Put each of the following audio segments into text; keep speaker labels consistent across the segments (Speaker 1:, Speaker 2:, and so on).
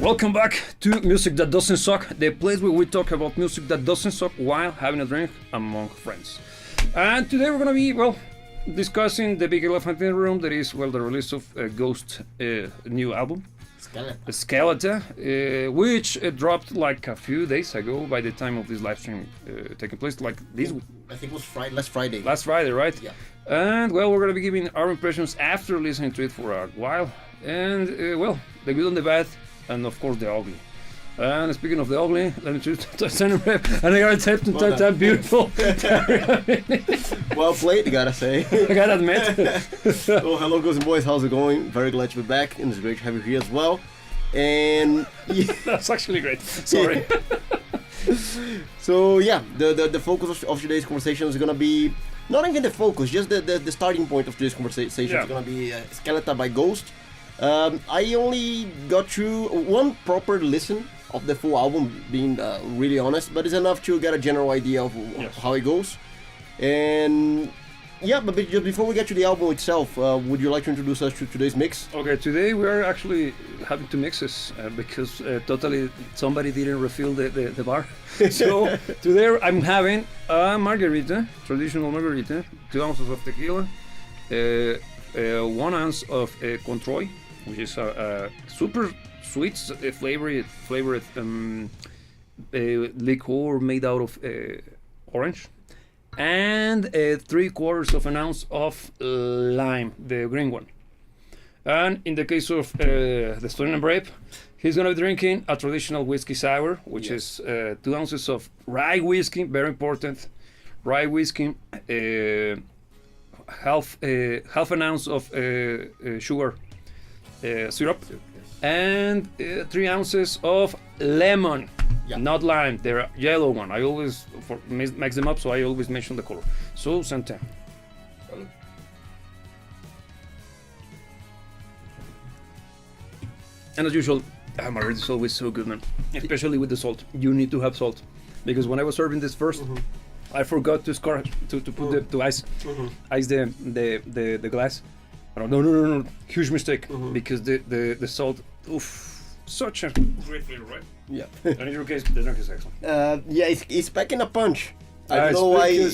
Speaker 1: Welcome back to Music That Doesn't Suck, the place where we talk about music that doesn't suck while having a drink among friends. And today we're gonna be, discussing the big elephant in the room, that is, the release of Ghost new album, Skeletá, which dropped like a few days ago by the time of this live stream taking place, like this.
Speaker 2: I think it was last Friday.
Speaker 1: Last Friday, right?
Speaker 2: Yeah.
Speaker 1: And we're gonna be giving our impressions after listening to it for a while, and the good and the bad, and of course the ugly. And speaking of the ugly, let me introduce the center rep, and I got that beautiful.
Speaker 2: Well played, I gotta say.
Speaker 1: I gotta admit.
Speaker 2: Well, hello, girls and boys. How's it going? Very glad to be back, and it's great to have you here as well. And
Speaker 1: that's actually great. Sorry.
Speaker 2: So yeah, the focus of today's conversation is gonna be not even the focus, just the starting point of today's conversation is gonna be Skeletá by Ghost. I only got through one proper listen of the full album, being really honest, but it's enough to get a general idea of how it goes. And yeah, but just before we get to the album itself, would you like to introduce us to today's mix?
Speaker 1: Okay, today we are actually having two mixes because totally somebody didn't refill the bar. So today I'm having a margarita, traditional margarita, 2 ounces of tequila, 1 ounce of Controy, which is a super sweet flavored liqueur made out of orange, and 3/4 of an ounce of lime, the green one. And in the case of the student and brave, he's gonna be drinking a traditional whiskey sour, which is 2 ounces of rye whiskey, very important, rye whiskey, half an ounce of sugar syrup, and 3 ounces of lemon, not lime, the yellow one. I always mix them up, so I always mention the color. So, Santa. And as usual, margarita is always so good, man. Especially with the salt. You need to have salt, because when I was serving this first, I forgot to put to ice the glass. No, huge mistake, because the salt, such a great flavor, right?
Speaker 2: Yeah.
Speaker 1: And in your case, the drink is excellent.
Speaker 2: It's packing a punch. I don't know why.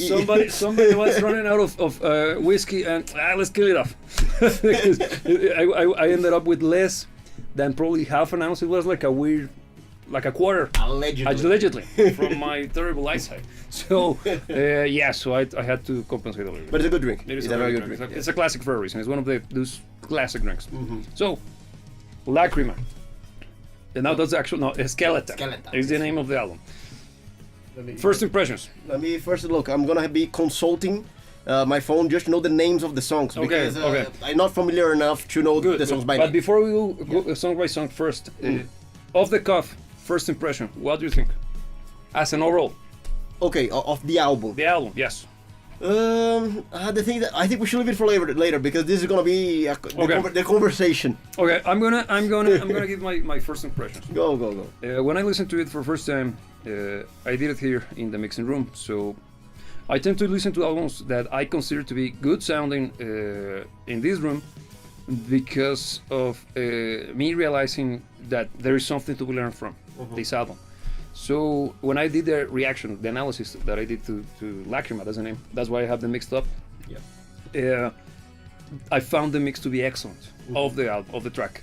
Speaker 1: Somebody was running out of whiskey, and let's kill it off. Because I ended up with less than probably half an ounce. It was like a quarter. Allegedly. From my terrible eyesight. So, so I had to compensate a little bit.
Speaker 2: But it's a good drink.
Speaker 1: It is a very good drink. It's a classic for a reason. It's one of those classic drinks. So, Lacrima. And now that's the actual, Skeletá.
Speaker 2: Skeletá
Speaker 1: is the name of the album. First impressions.
Speaker 2: Let me first look. I'm gonna be consulting my phone just to know the names of the songs, because I'm not familiar enough to know the songs by name.
Speaker 1: But before we go song by song first, off the cuff, first impression, what do you think? As an overall.
Speaker 2: Okay, of the album.
Speaker 1: The album, yes.
Speaker 2: The thing that I think we should leave it for later, because this is gonna be the conversation.
Speaker 1: Okay, I'm gonna give my first impressions.
Speaker 2: Go.
Speaker 1: When I listened to it for the first time, I did it here in the mixing room. So I tend to listen to albums that I consider to be good sounding in this room, because of me realizing that there is something to be learned from this album. So when I did the reaction, the analysis that I did to Lacrima, that's the name, that's why I have them mixed up. Yeah. I found the mix to be excellent of the album, of the track,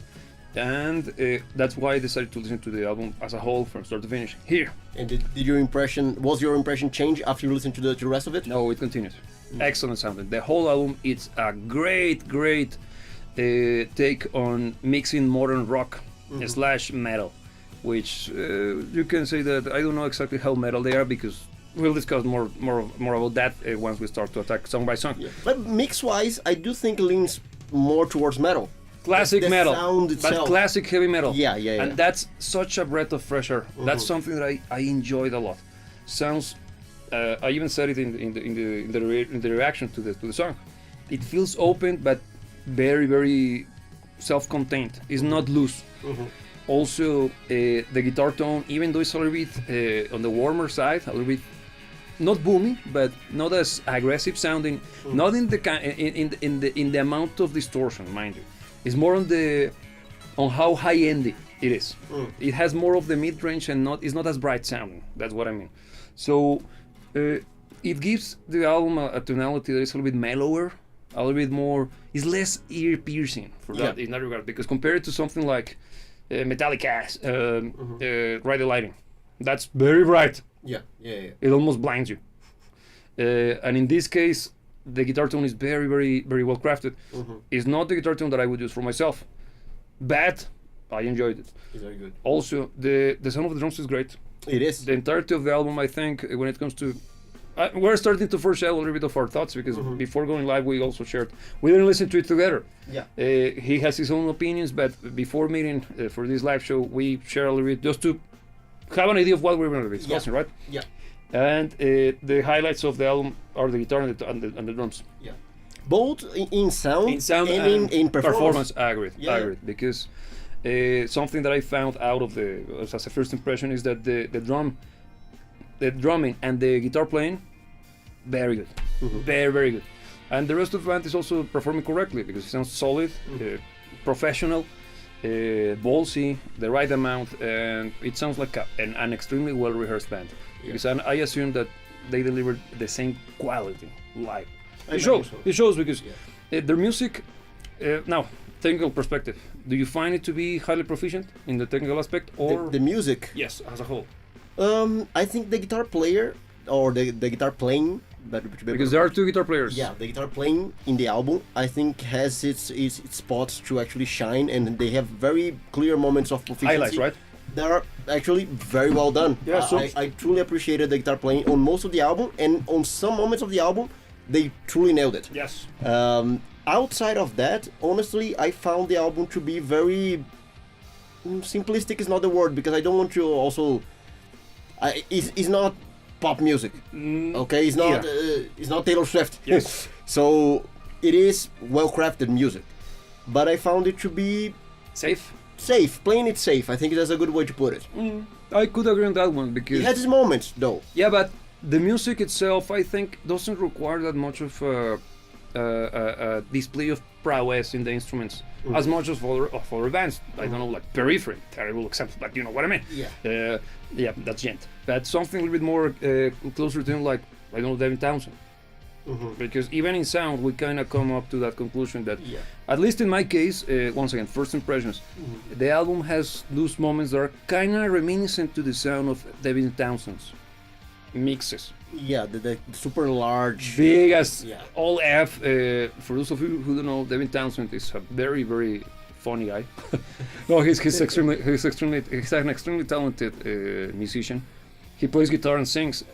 Speaker 1: and that's why I decided to listen to the album as a whole from start to finish here.
Speaker 2: And did your impression change after you listened to the rest of it?
Speaker 1: No, it continues. Excellent sounding. The whole album, it's a great take on mixing modern rock / metal, which you can say that I don't know exactly how metal they are, because we'll discuss more about that once we start to attack song by song. Yeah.
Speaker 2: But mix-wise, I do think it leans more towards metal.
Speaker 1: Classic metal,
Speaker 2: sound itself.
Speaker 1: But classic heavy metal.
Speaker 2: Yeah.
Speaker 1: And that's such a breath of fresh air. That's something that I enjoyed a lot. Sounds. I even said it in the reaction to the song. It feels open, but very, very self-contained. It's not loose. Also, the guitar tone, even though it's a little bit on the warmer side, a little bit not boomy, but not as aggressive sounding. Not in the amount of distortion, mind you. It's more on how high-endy It is. It has more of the mid-range and it's not as bright sounding. That's what I mean. So it gives the album a tonality that is a little bit mellower, a little bit more. It's less ear-piercing for that in that regard, because compared to something like Metallica's Ride the Lightning, that's very bright.
Speaker 2: Yeah.
Speaker 1: It almost blinds you. And in this case, the guitar tone is very, very, very well crafted. It's not the guitar tone that I would use for myself. But I enjoyed it.
Speaker 2: It's very good.
Speaker 1: Also, the sound of the drums is great.
Speaker 2: It is.
Speaker 1: The entirety of the album, I think, when it comes to... we're starting to foreshadow a little bit of our thoughts, because before going live, we also shared... We didn't listen to it together.
Speaker 2: Yeah.
Speaker 1: He has his own opinions, but before meeting for this live show, we share a little bit just to have an idea of what we're going to be discussing, right?
Speaker 2: Yeah.
Speaker 1: And the highlights of the album are the guitar and the drums.
Speaker 2: Yeah. Both in sound, and in performance.
Speaker 1: I agree. Because something that I found out of as a first impression is that the drumming and the guitar playing, very good, very, very good. And the rest of the band is also performing correctly, because it sounds solid, professional, ballsy, the right amount, and it sounds like an extremely well rehearsed band. Because I assume that they delivered the same quality live. It shows because their music, now, technical perspective, do you find it to be highly proficient in the technical aspect, or
Speaker 2: the music?
Speaker 1: Yes, as a whole.
Speaker 2: I think the guitar player, or the guitar playing,
Speaker 1: because there are two guitar players.
Speaker 2: Yeah, the guitar playing in the album, I think, has its spots to actually shine, and they have very clear moments of proficiency.
Speaker 1: Highlights, right?
Speaker 2: They are actually very well done.
Speaker 1: Yeah,
Speaker 2: I truly appreciated the guitar playing on most of the album, and on some moments of the album, they truly nailed it.
Speaker 1: Yes.
Speaker 2: Outside of that, honestly, I found the album to be very simplistic. Is not the word, because I don't want to also. It's not pop music. Okay, it's not. It's not Taylor Swift.
Speaker 1: Yes.
Speaker 2: So it is well crafted music, but I found it to be
Speaker 1: safe.
Speaker 2: Playing it safe. I think that's a good way to put it.
Speaker 1: I could agree on that one, because
Speaker 2: it has its moments, though.
Speaker 1: Yeah, but the music itself, I think, doesn't require that much of a display of prowess in the instruments, as much as for other bands. I don't know, like Periphery, terrible example, but you know what I mean.
Speaker 2: Yeah.
Speaker 1: Yeah, that's gent. But something a little bit more closer to him, like, I don't know, Devin Townsend. Because even in sound, we kind of come up to that conclusion that, at least in my case, once again, first impressions, the album has those moments that are kind of reminiscent to the sound of Devin Townsend's mixes.
Speaker 2: Yeah, the super large,
Speaker 1: big as all F. For those of you who don't know, Devin Townsend is a very, very funny guy. No, he's an extremely talented musician. He plays guitar and sings.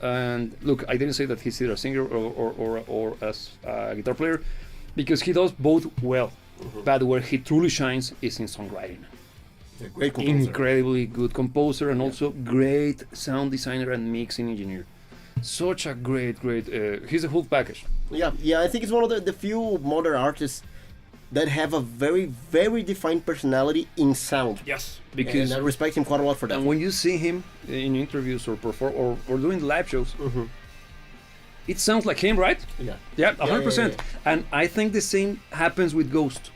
Speaker 1: And look, I didn't say that he's either a singer or as a guitar player, because he does both well. But where he truly shines is in songwriting.
Speaker 2: Great composer.
Speaker 1: Incredibly good composer, and also great sound designer and mixing engineer. Such a great, he's a whole package.
Speaker 2: Yeah, I think it's one of the few modern artists that have a very, very defined personality in sound.
Speaker 1: Yes, because
Speaker 2: and I respect him quite a lot for that.
Speaker 1: And when you see him in interviews or perform or doing live shows, it sounds like him, right? Yeah, 100%. And I think the same happens with Ghost,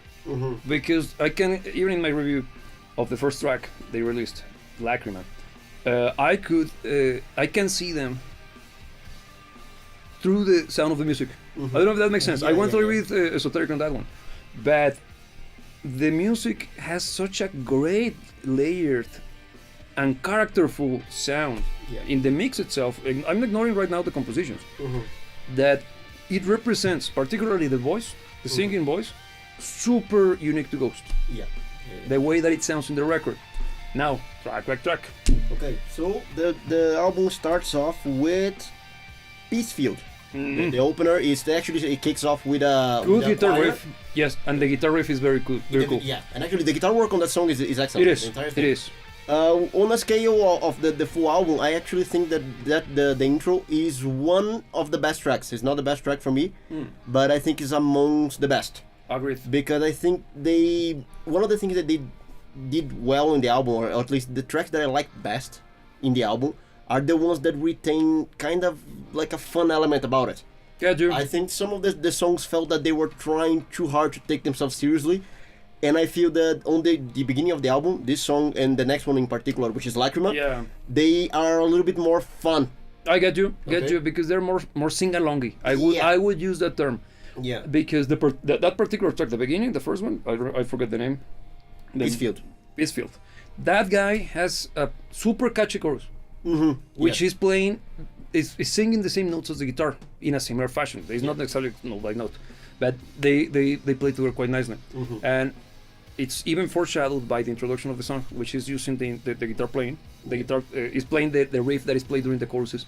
Speaker 1: because I can, even in my review of the first track they released, Lacrima, I can see them through the sound of the music. I don't know if that makes sense. I went a little bit esoteric on that one, but the music has such a great layered and characterful sound in the mix itself. I'm ignoring right now the compositions, that it represents, particularly the voice, the singing voice, super unique to Ghost. The way that it sounds in the record. Now, track.
Speaker 2: Okay, so the album starts off with Peacefield. The opener is actually, it kicks off with a
Speaker 1: good guitar riff. Yes, and the guitar riff is very cool. Cool.
Speaker 2: Yeah, and actually the guitar work on that song is excellent.
Speaker 1: It is.
Speaker 2: On a scale of the full album, I actually think that the intro is one of the best tracks. It's not the best track for me, but I think it's amongst the best.
Speaker 1: Agreed.
Speaker 2: Because I think one of the things that they did well in the album, or at least the tracks that I like best in the album, are the ones that retain kind of like a fun element about it.
Speaker 1: Yeah, dude.
Speaker 2: I think some of the songs felt that they were trying too hard to take themselves seriously, And I feel that on the beginning of the album, this song and the next one in particular, which is Lacrima,
Speaker 1: Yeah.
Speaker 2: they are a little bit more fun.
Speaker 1: I get you,
Speaker 2: Okay.
Speaker 1: because they're more sing-alongy.
Speaker 2: Yeah.
Speaker 1: I would use that term.
Speaker 2: Yeah.
Speaker 1: Because that particular track, the beginning, the first one, I forget the name.
Speaker 2: Peacefield.
Speaker 1: Peacefield. That guy has a super catchy chorus, which
Speaker 2: Yeah.
Speaker 1: is playing, is singing the same notes as the guitar in a similar fashion. It's not necessarily note by note, but they play together quite nicely. And it's even foreshadowed by the introduction of the song, which is using the guitar playing. The guitar is playing the riff that is played during the choruses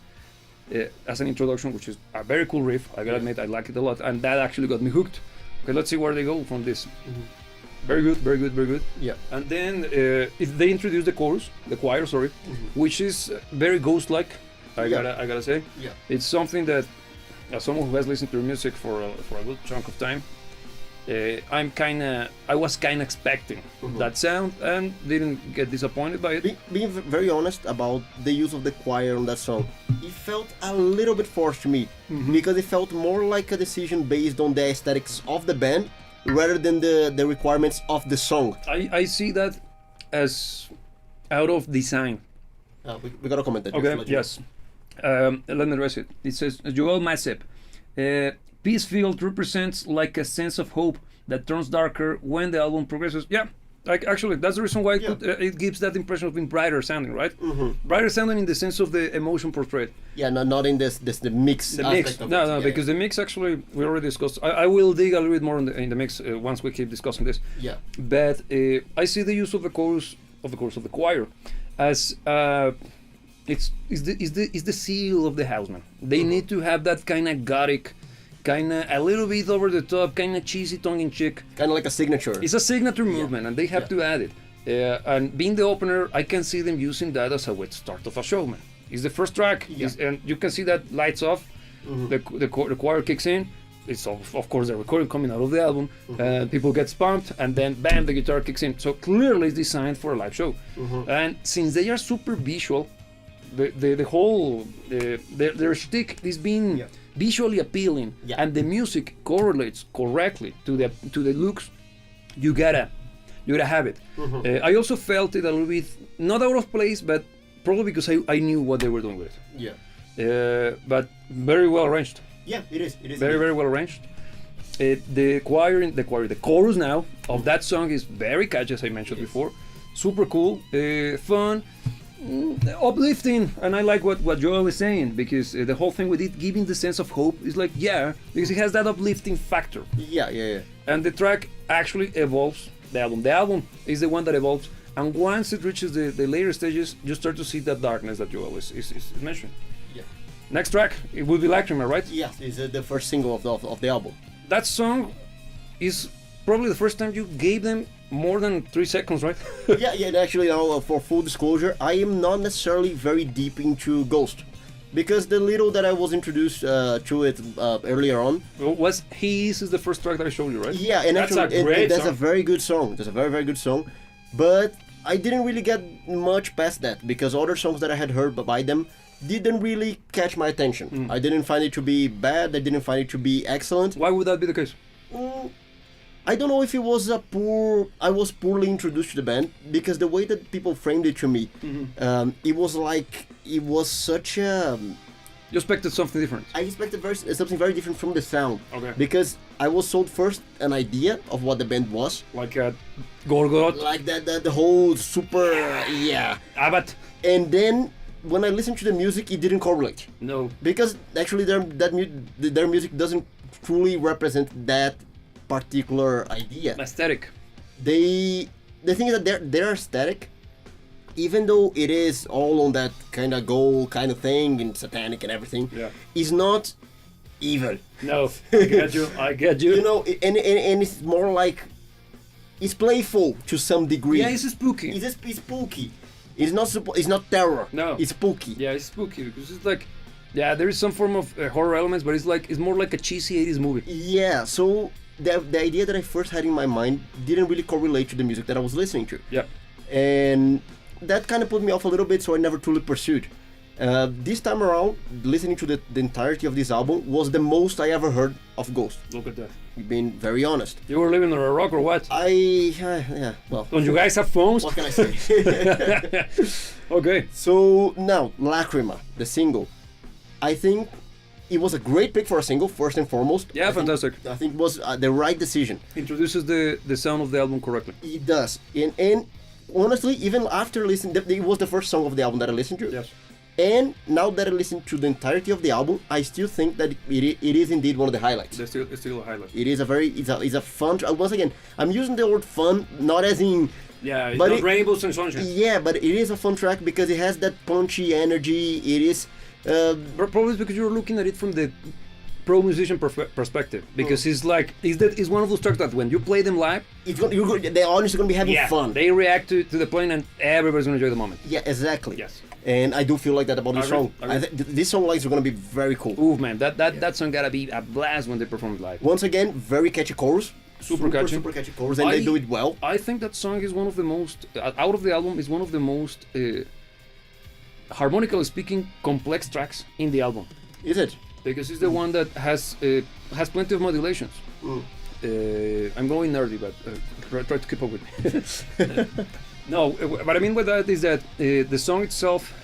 Speaker 1: as an introduction, which is a very cool riff. I gotta admit, I like it a lot, and that actually got me hooked. Okay, let's see where they go from this. Very good, very good, very good.
Speaker 2: Yeah.
Speaker 1: And then they introduce the chorus, the choir, sorry, which is very ghost-like. I gotta say,
Speaker 2: Yeah.
Speaker 1: it's something that, as someone who has listened to music for a good chunk of time, I was kinda expecting that sound and didn't get disappointed by it.
Speaker 2: Being very honest about the use of the choir on that song, it felt a little bit forced to me because it felt more like a decision based on the aesthetics of the band rather than the requirements of the song.
Speaker 1: I see that as out of design.
Speaker 2: We gotta comment that. just to
Speaker 1: Okay,
Speaker 2: let you know.
Speaker 1: yes. Let me address it. It says, Joel Masip, Peacefield represents like a sense of hope that turns darker when the album progresses. Yeah, like actually, that's the reason why it gives that impression of being brighter sounding, right? Brighter sounding in the sense of the emotion portrayed.
Speaker 2: Yeah, not in this the mix.
Speaker 1: The
Speaker 2: aspect
Speaker 1: mix,
Speaker 2: of
Speaker 1: no,
Speaker 2: it.
Speaker 1: no,
Speaker 2: Yeah,
Speaker 1: because the mix actually we already discussed. I will dig a little bit more in the mix once we keep discussing this.
Speaker 2: Yeah.
Speaker 1: But I see the use of the chorus of the choir as it's the seal of the Houseman. They need to have that kind of gothic, kind of a little bit over the top, kind of cheesy, tongue-in-cheek.
Speaker 2: Kind of like a signature.
Speaker 1: It's a signature movement, and they have to add it. And being the opener, I can see them using that as a wet start of a show, man. It's the first track, and you can see that lights off, the choir kicks in. It's of course the recording coming out of the album. People get pumped, and then bam, the guitar kicks in. So clearly, it's designed for a live show. And since they are super visual, the whole their shtick is being visually appealing, and the music correlates correctly to the looks. You gotta have it. I also felt it a little bit not out of place, but probably because I knew what they were doing with it.
Speaker 2: Yeah.
Speaker 1: But very well arranged.
Speaker 2: Yeah, it is. It is.
Speaker 1: Very, very well arranged. The chorus now of that song is very catchy, as I mentioned before. Super cool, fun, uplifting, and I like what Joel is saying, because the whole thing with it giving the sense of hope is like, because it has that uplifting factor.
Speaker 2: Yeah.
Speaker 1: And the track actually evolves the album. The album is the one that evolves, and once it reaches the later stages, you start to see that darkness that Joel is mentioning.
Speaker 2: Yeah.
Speaker 1: Next track, it will be Lacrima, right?
Speaker 2: Yeah, it's the first single of the album.
Speaker 1: That song is probably the first time you gave them more than 3 seconds, right?
Speaker 2: yeah. And actually, now for full disclosure, I am not necessarily very deep into Ghost, because the little that I was introduced to it earlier on
Speaker 1: Was His is the first track that I showed you, right?
Speaker 2: Yeah, and
Speaker 1: That's
Speaker 2: actually,
Speaker 1: a great
Speaker 2: that's
Speaker 1: song.
Speaker 2: a very good song. That's a very, very good song. But I didn't really get much past that, because other songs that I had heard by them didn't really catch my attention. I didn't find it to be bad. I didn't find it to be excellent.
Speaker 1: Why would that be the case?
Speaker 2: I don't know if it was I was poorly introduced to the band, because the way that people framed it to me, it was like it was such a.
Speaker 1: You expected something different.
Speaker 2: I expected something very different from the sound.
Speaker 1: Okay.
Speaker 2: Because I was sold first an idea of what the band was,
Speaker 1: Like a Gorgoroth,
Speaker 2: like the whole super
Speaker 1: Abbat.
Speaker 2: and then when I listened to the music, it didn't correlate,
Speaker 1: No.
Speaker 2: because actually their music doesn't truly represent that particular idea.
Speaker 1: Aesthetic.
Speaker 2: The thing is that their aesthetic, even though it is all on that kind of gold kind of thing and satanic and everything, is not evil.
Speaker 1: No. I get you.
Speaker 2: You know, and it's more like it's playful to some degree.
Speaker 1: Yeah, it's spooky.
Speaker 2: It's spooky. It's not terror.
Speaker 1: No.
Speaker 2: It's spooky.
Speaker 1: Yeah, it's spooky because it's like, there is some form of horror elements, but it's more like a cheesy 80s movie.
Speaker 2: Yeah, so the idea that I first had in my mind didn't really correlate to the music that I was listening to.
Speaker 1: Yeah.
Speaker 2: And that kind of put me off a little bit, so I never truly pursued. This time around, listening to the entirety of this album was the most I ever heard of Ghost.
Speaker 1: Look at that.
Speaker 2: Being very honest.
Speaker 1: You were living under a rock or what?
Speaker 2: Well.
Speaker 1: Don't you guys have phones?
Speaker 2: What can I say?
Speaker 1: Okay.
Speaker 2: So now, Lacrima, the single. I think it was a great pick for a single, first and foremost.
Speaker 1: Yeah, fantastic.
Speaker 2: I think it was the right decision.
Speaker 1: Introduces the sound of the album correctly.
Speaker 2: It does. And honestly, even after listening, it was the first song of the album that I listened to.
Speaker 1: Yes.
Speaker 2: And now that I listened to the entirety of the album, I still think that it is indeed one of the highlights.
Speaker 1: It's still a highlight.
Speaker 2: It is it's a fun. Once again, I'm using the word fun, not as in.
Speaker 1: Yeah, it's
Speaker 2: but
Speaker 1: not rainbows and sunshine.
Speaker 2: Yeah, but it is a fun track because it has that punchy energy. It is.
Speaker 1: Probably it's because you're looking at it from the pro musician perspective. Because it's one of those tracks that when you play them live,
Speaker 2: the audience is gonna be having fun.
Speaker 1: They react to the playing and everybody's gonna enjoy the moment.
Speaker 2: Yeah, exactly.
Speaker 1: Yes.
Speaker 2: And I do feel like that about this song.
Speaker 1: I agree.
Speaker 2: This song is going to be very cool.
Speaker 1: Ooh, man, that song gotta be a blast when they perform it live.
Speaker 2: Once again, very catchy chorus. Super catchy chorus, and they do it well.
Speaker 1: I think that song is one of the most, out of the album, is one of the most, harmonically speaking, complex tracks in the album.
Speaker 2: Is it?
Speaker 1: Because it's the one that has plenty of modulations. I'm going nerdy, but try to keep up with me. No, what I mean by that is that the song itself,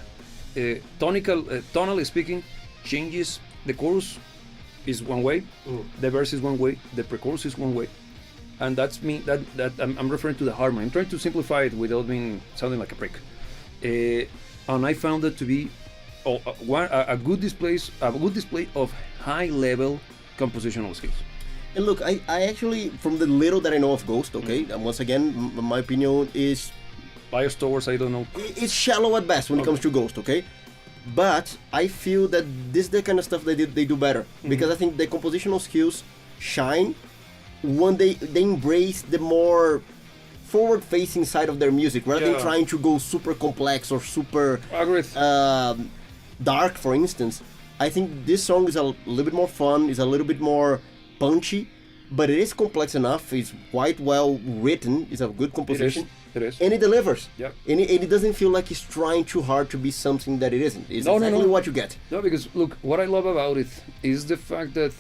Speaker 1: tonally speaking, changes. The chorus is one way, the verse is one way, the pre-chorus is one way, and that's me. That I'm referring to the harmony. I'm trying to simplify it without sounding like a prick. And I found it to be a good display of high-level compositional skills.
Speaker 2: And look, I actually, from the little that I know of Ghost, okay, and once again, my opinion is
Speaker 1: biased towards, I don't know.
Speaker 2: It's shallow at best when it comes to Ghost, okay? But I feel that this is the kind of stuff they do better. Because I think the compositional skills shine when they embrace the more forward-facing side of their music, rather than trying to go super complex or super dark, for instance. I think this song is a little bit more fun, is a little bit more punchy, but it is complex enough. It's quite well written. It's a good composition.
Speaker 1: It is.
Speaker 2: And it delivers.
Speaker 1: Yep.
Speaker 2: And it doesn't feel like it's trying too hard to be something that it isn't. It's exactly what you get.
Speaker 1: No, because look, what I love about it is the fact that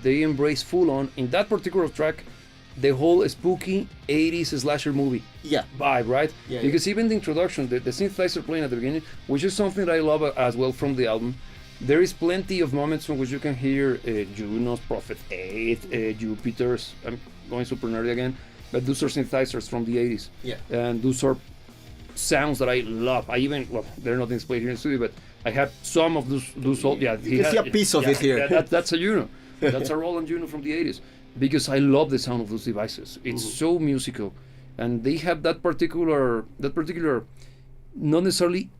Speaker 1: they embrace full on, in that particular track, the whole spooky 80s slasher movie vibe, right?
Speaker 2: Yeah,
Speaker 1: because even the introduction, the synthesizer playing at the beginning, which is something that I love as well from the album, there is plenty of moments in which you can hear Juno's, Prophet 8, Jupiter's, I'm going super nerdy again, but those are synthesizers from the 80s.
Speaker 2: Yeah.
Speaker 1: And those are sounds that I love. They're not displayed here in the studio, but I have some of those old,
Speaker 2: you can see a piece of it here.
Speaker 1: That's a Juno. That's a Roland Juno from the 80s. Because I love the sound of those devices. It's so musical. And they have that particular, not necessarily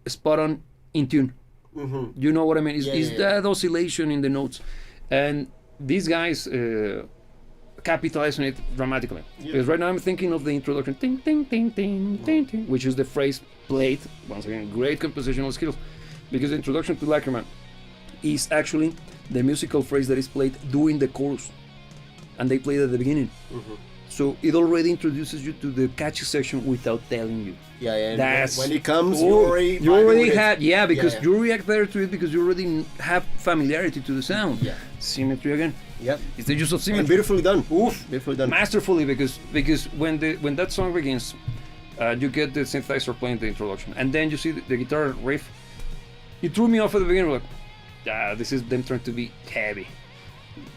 Speaker 1: spot on in tune. You know what I mean? It's that oscillation in the notes. And these guys capitalize on it dramatically. Because right now I'm thinking of the introduction, ting, ting, ting, ting, ting, ting, which is the phrase played, once again, great compositional skills. Because the introduction to Lacrima is actually the musical phrase that is played during the chorus. And they played at the beginning. So it already introduces you to the catchy section without telling you.
Speaker 2: Yeah.
Speaker 1: That's
Speaker 2: when it comes, you already
Speaker 1: have, because you react better to it because you already have familiarity to the sound.
Speaker 2: Yeah.
Speaker 1: Symmetry again.
Speaker 2: Yeah.
Speaker 1: It's the use of symmetry.
Speaker 2: And beautifully done.
Speaker 1: Oof.
Speaker 2: Beautifully done.
Speaker 1: Masterfully, because when that song begins, you get the synthesizer playing the introduction, and then you see the guitar riff. It threw me off at the beginning. Like, this is them trying to be heavy.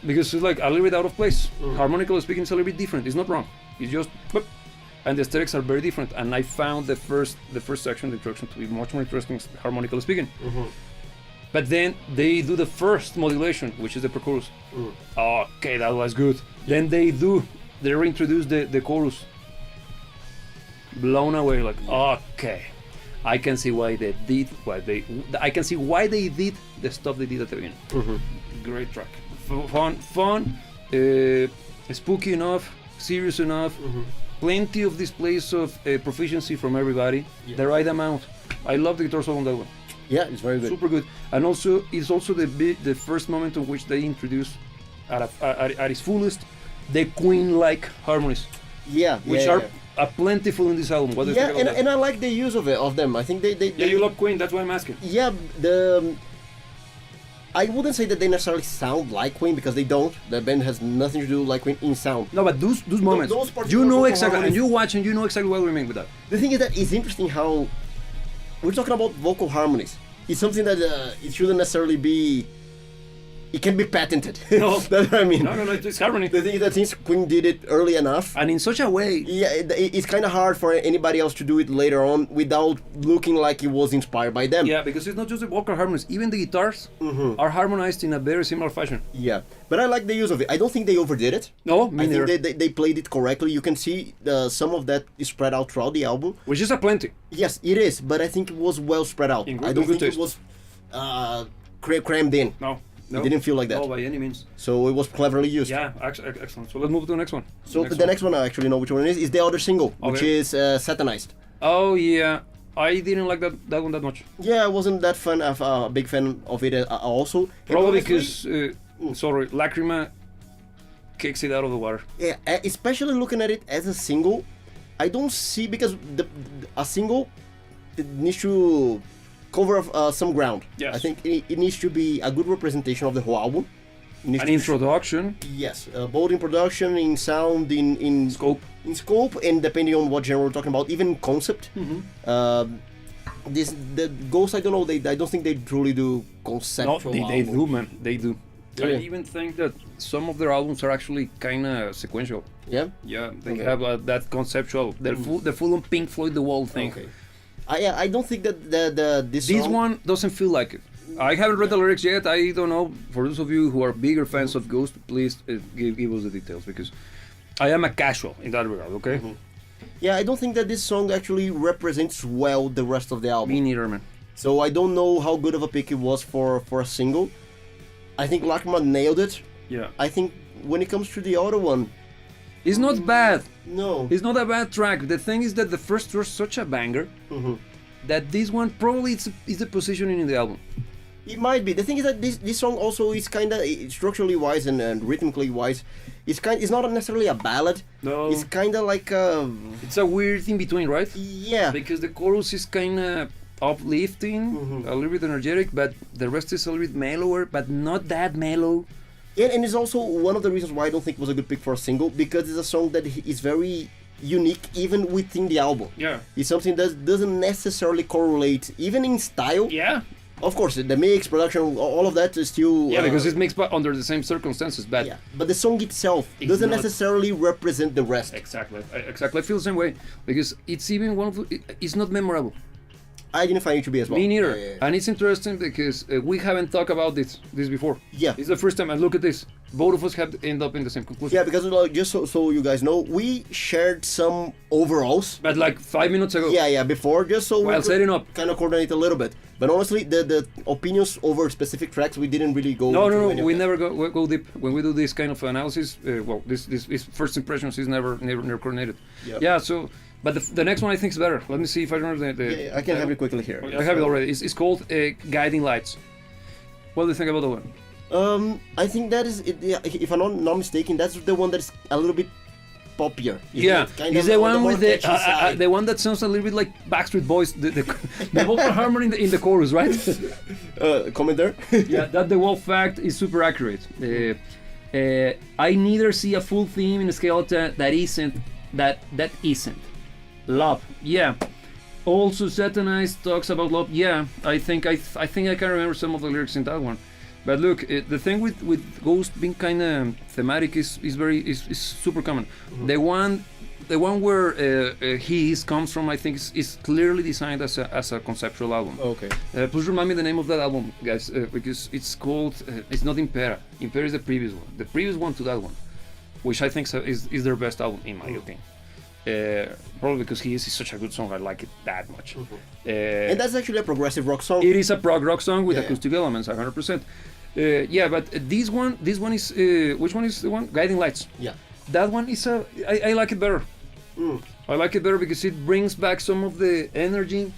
Speaker 1: Because it's like a little bit out of place. Harmonically speaking, it's a little bit different. It's not wrong. It's just, and the aesthetics are very different. And I found the first section, the introduction, to be much more interesting, harmonically speaking. But then they do the first modulation, which is the pre-chorus. Okay, that was good. Then they reintroduce the chorus. Blown away, like, okay, I can see why they did I can see why they did the stuff they did at the beginning. Great track. Fun, spooky enough, serious enough, plenty of displays of proficiency from everybody, the right amount. I love the guitar solo on that one.
Speaker 2: Yeah, it's very good.
Speaker 1: Super good. And also, it's also the first moment in which they introduce, at its fullest, the Queen-like harmonies.
Speaker 2: Yeah,
Speaker 1: which are a plentiful in this album. What do you
Speaker 2: Yeah,
Speaker 1: think about that?
Speaker 2: and I like the use of them. I think they
Speaker 1: Yeah, you love Queen. That's why I'm asking.
Speaker 2: Yeah, I wouldn't say that they necessarily sound like Queen because they don't. The band has nothing to do like Queen in sound.
Speaker 1: No, but those moments,
Speaker 2: those particular
Speaker 1: you know
Speaker 2: vocal
Speaker 1: exactly, and
Speaker 2: harmonies-
Speaker 1: you watch and you know exactly what we mean with that.
Speaker 2: The thing is that it's interesting how we're talking about vocal harmonies. It's something that it shouldn't necessarily be. It can be patented.
Speaker 1: No.
Speaker 2: That's what I mean.
Speaker 1: No, it's harmony.
Speaker 2: The thing is that since Queen did it early enough,
Speaker 1: And in such a way,
Speaker 2: yeah, it's kind of hard for anybody else to do it later on without looking like it was inspired by them.
Speaker 1: yeah, because it's not just the vocal harmonies, even the guitars are harmonized in a very similar fashion.
Speaker 2: Yeah, but I like the use of it. I don't think they overdid it.
Speaker 1: No, me
Speaker 2: I
Speaker 1: neither.
Speaker 2: think they played it correctly. You can see some of that is spread out throughout the album.
Speaker 1: Which is a plenty.
Speaker 2: Yes, it is, but I think it was well spread out.
Speaker 1: In
Speaker 2: I
Speaker 1: good
Speaker 2: don't think
Speaker 1: taste.
Speaker 2: it was crammed in.
Speaker 1: No.
Speaker 2: It didn't feel like that.
Speaker 1: No, by any means.
Speaker 2: So it was cleverly used.
Speaker 1: Yeah, excellent. So let's move to the next one.
Speaker 2: So the next one, I actually know which one it is the other single, which
Speaker 1: Okay.
Speaker 2: is Satanized.
Speaker 1: Oh yeah, I didn't like that one that much.
Speaker 2: Yeah, I wasn't that fan of a big fan of it also. And
Speaker 1: Probably
Speaker 2: honestly,
Speaker 1: because sorry, Lacrima kicks it out of the water.
Speaker 2: yeah, especially looking at it as a single, I don't see because a single it needs to cover some ground.
Speaker 1: Yes.
Speaker 2: I think it needs to be a good representation of the whole album. It needs
Speaker 1: An
Speaker 2: to-
Speaker 1: introduction,
Speaker 2: Yes, both in production, in sound, in
Speaker 1: scope.
Speaker 2: and depending on what genre we're talking about, even concept. The Ghost, I don't know. I don't think they truly do
Speaker 1: No,
Speaker 2: conceptual.
Speaker 1: they
Speaker 2: albums.
Speaker 1: do, man. They do.
Speaker 2: Yeah.
Speaker 1: I even think that some of their albums are actually kind of sequential.
Speaker 2: Yeah.
Speaker 1: Yeah, they
Speaker 2: Okay.
Speaker 1: have that conceptual. They're full on Pink Floyd The Wall thing.
Speaker 2: Okay. I don't think that this
Speaker 1: This
Speaker 2: song,
Speaker 1: one doesn't feel like it. I haven't read the lyrics yet. I don't know. For those of you who are bigger fans of Ghost, please give us the details because I am a casual in that regard. Okay.
Speaker 2: Yeah, I don't think that this song actually represents well the rest of the album.
Speaker 1: Me neither, man.
Speaker 2: So I don't know how good of a pick it was for a single. I think Lacrima nailed it.
Speaker 1: Yeah.
Speaker 2: I think when it comes to the other one,
Speaker 1: It's not bad.
Speaker 2: no.
Speaker 1: It's not a bad track. The thing is that the first was such a banger that this one probably is the positioning in the album.
Speaker 2: It might be. The thing is that this song also is kind of structurally wise and rhythmically wise. It's not necessarily a ballad.
Speaker 1: No.
Speaker 2: It's kind of like a
Speaker 1: It's a weird in between, right?
Speaker 2: yeah.
Speaker 1: Because the chorus is kind of uplifting, a little bit energetic, but the rest is a little bit mellower, but not that mellow.
Speaker 2: And it's also one of the reasons why I don't think it was a good pick for a single because it's a song that is very unique even within the album.
Speaker 1: Yeah.
Speaker 2: It's something that doesn't necessarily correlate even in style.
Speaker 1: Yeah.
Speaker 2: Of course, the mix, production, all of that is still
Speaker 1: Yeah, because it's mixed under the same circumstances, but
Speaker 2: yeah. But the song itself
Speaker 1: It's
Speaker 2: doesn't
Speaker 1: not-
Speaker 2: necessarily represent the rest.
Speaker 1: exactly. I feel the same way because it's even one of it's not memorable.
Speaker 2: I didn't find it to be as well.
Speaker 1: Me neither.
Speaker 2: Yeah, yeah, yeah.
Speaker 1: And it's interesting because we haven't talked about this before.
Speaker 2: Yeah.
Speaker 1: It's the first time, and look at this. Both of us have end up in the same conclusion.
Speaker 2: Yeah, because just so you guys know, we shared some overalls.
Speaker 1: But like 5 minutes ago.
Speaker 2: Yeah, before just so
Speaker 1: While setting up.
Speaker 2: kind of coordinate a little bit. But honestly, the opinions over specific tracks we didn't really go.
Speaker 1: No,
Speaker 2: into any of
Speaker 1: we
Speaker 2: that.
Speaker 1: never go deep when we do this kind of analysis. Well, this first impressions is never coordinated.
Speaker 2: Yep.
Speaker 1: Yeah. So, but the next one I think is better. Let me see if I remember the.
Speaker 2: Yeah, I can have it quickly here.
Speaker 1: I have it already. It's called Guiding Lights. What do you think about that one?
Speaker 2: I think that is, if I'm not mistaken, that's the one that is a little bit poppier.
Speaker 1: Yeah,
Speaker 2: Kind
Speaker 1: it's
Speaker 2: of
Speaker 1: the
Speaker 2: on
Speaker 1: one
Speaker 2: more
Speaker 1: with the
Speaker 2: catchy side.
Speaker 1: the one that sounds a little bit like Backstreet Boys. The vocal harmony in the chorus, right?
Speaker 2: Comment there.
Speaker 1: Yeah, that the wall fact is super accurate. I neither see a full theme in Skeletá that isn't love. Yeah. Also, Satanized talks about love. Yeah, I think I can remember some of the lyrics in that one. But look, the thing with Ghost being kind of thematic is super common. The one where he comes from, I think, is clearly designed as a conceptual album.
Speaker 2: Okay.
Speaker 1: Please remind me the name of that album, guys, because it's called. It's not Impera. Impera is the previous one. The previous one to that one, which I think is their best album in my opinion. Probably because he is such a good song. I like it that much.
Speaker 2: And that's actually a progressive rock song.
Speaker 1: It is a prog rock song with
Speaker 2: Yeah,
Speaker 1: acoustic elements, 100%. Yeah, but this one is which one is the one? Guiding Lights.
Speaker 2: Yeah.
Speaker 1: That one is I like it better. I like it better because it brings back some of the energy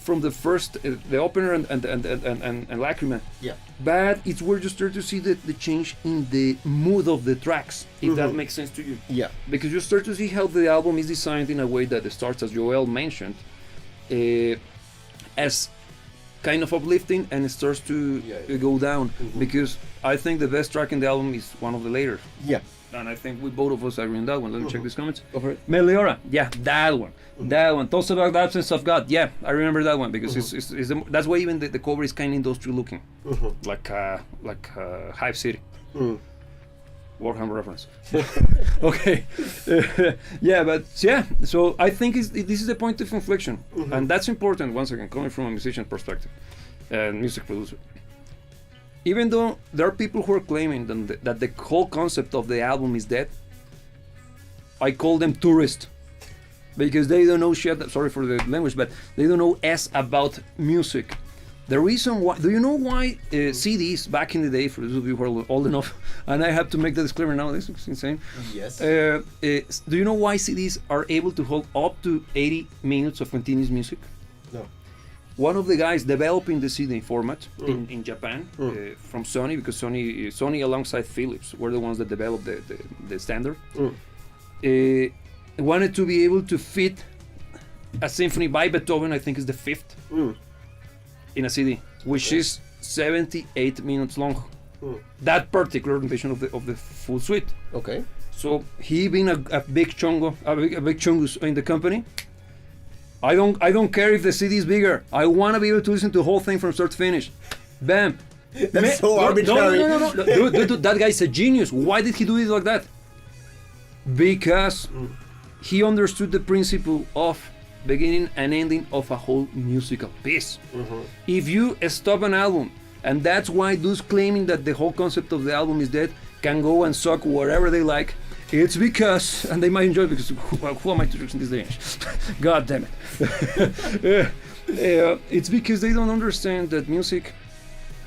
Speaker 1: from the first, the opener and Lacrima.
Speaker 2: Yeah.
Speaker 1: But it's where you start to see the change in the mood of the tracks, if that makes sense to you.
Speaker 2: Yeah.
Speaker 1: Because you start to see how the album is designed in a way that it starts, as Joel mentioned, as kind of uplifting, and it starts to go down. Because I think the best track in the album is one of the later.
Speaker 2: Yeah.
Speaker 1: And I think we both of us agree on that one. Let me check these comments.
Speaker 2: Go for it.
Speaker 1: Meliora, yeah, that one. That one. Talks about the absence of God. Yeah, I remember that one because that's why even the cover is kind of industrial looking, like Hive City. Warhammer reference. Okay. Yeah, but yeah. So I think this is the point of inflection, and that's important. Once again, coming from a musician perspective and music producer. Even though there are people who are claiming that the whole concept of the album is dead, I call them tourists. Because they don't know shit, sorry for the language, but they don't know S about music. The reason why, do you know why CDs back in the day, for those of you who are old enough, and I have to make the disclaimer now, this is insane.
Speaker 2: Yes.
Speaker 1: Do you know why CDs are able to hold up to 80 minutes of continuous music?
Speaker 2: No.
Speaker 1: One of the guys developing the CD format in Japan from Sony, because Sony alongside Philips were the ones that developed the standard, wanted to be able to fit a symphony by Beethoven, I think is the fifth, in a CD, which is 78 minutes long. That particular rendition of the full suite.
Speaker 2: Okay.
Speaker 1: So he being a big chongo, a big chungus in the company. I don't care if the CD is bigger. I want to be able to listen to the whole thing from start to finish. Bam.
Speaker 2: That's so arbitrary.
Speaker 1: No. Dude, that guy's a genius. Why did he do it like that? Because he understood the principle of beginning and ending of a whole musical piece. If you stop an album, and that's why those claiming that the whole concept of the album is dead can go and suck whatever they like. It's because, and they might enjoy it because who am I to judge in this day? God damn it. It's because they don't understand that music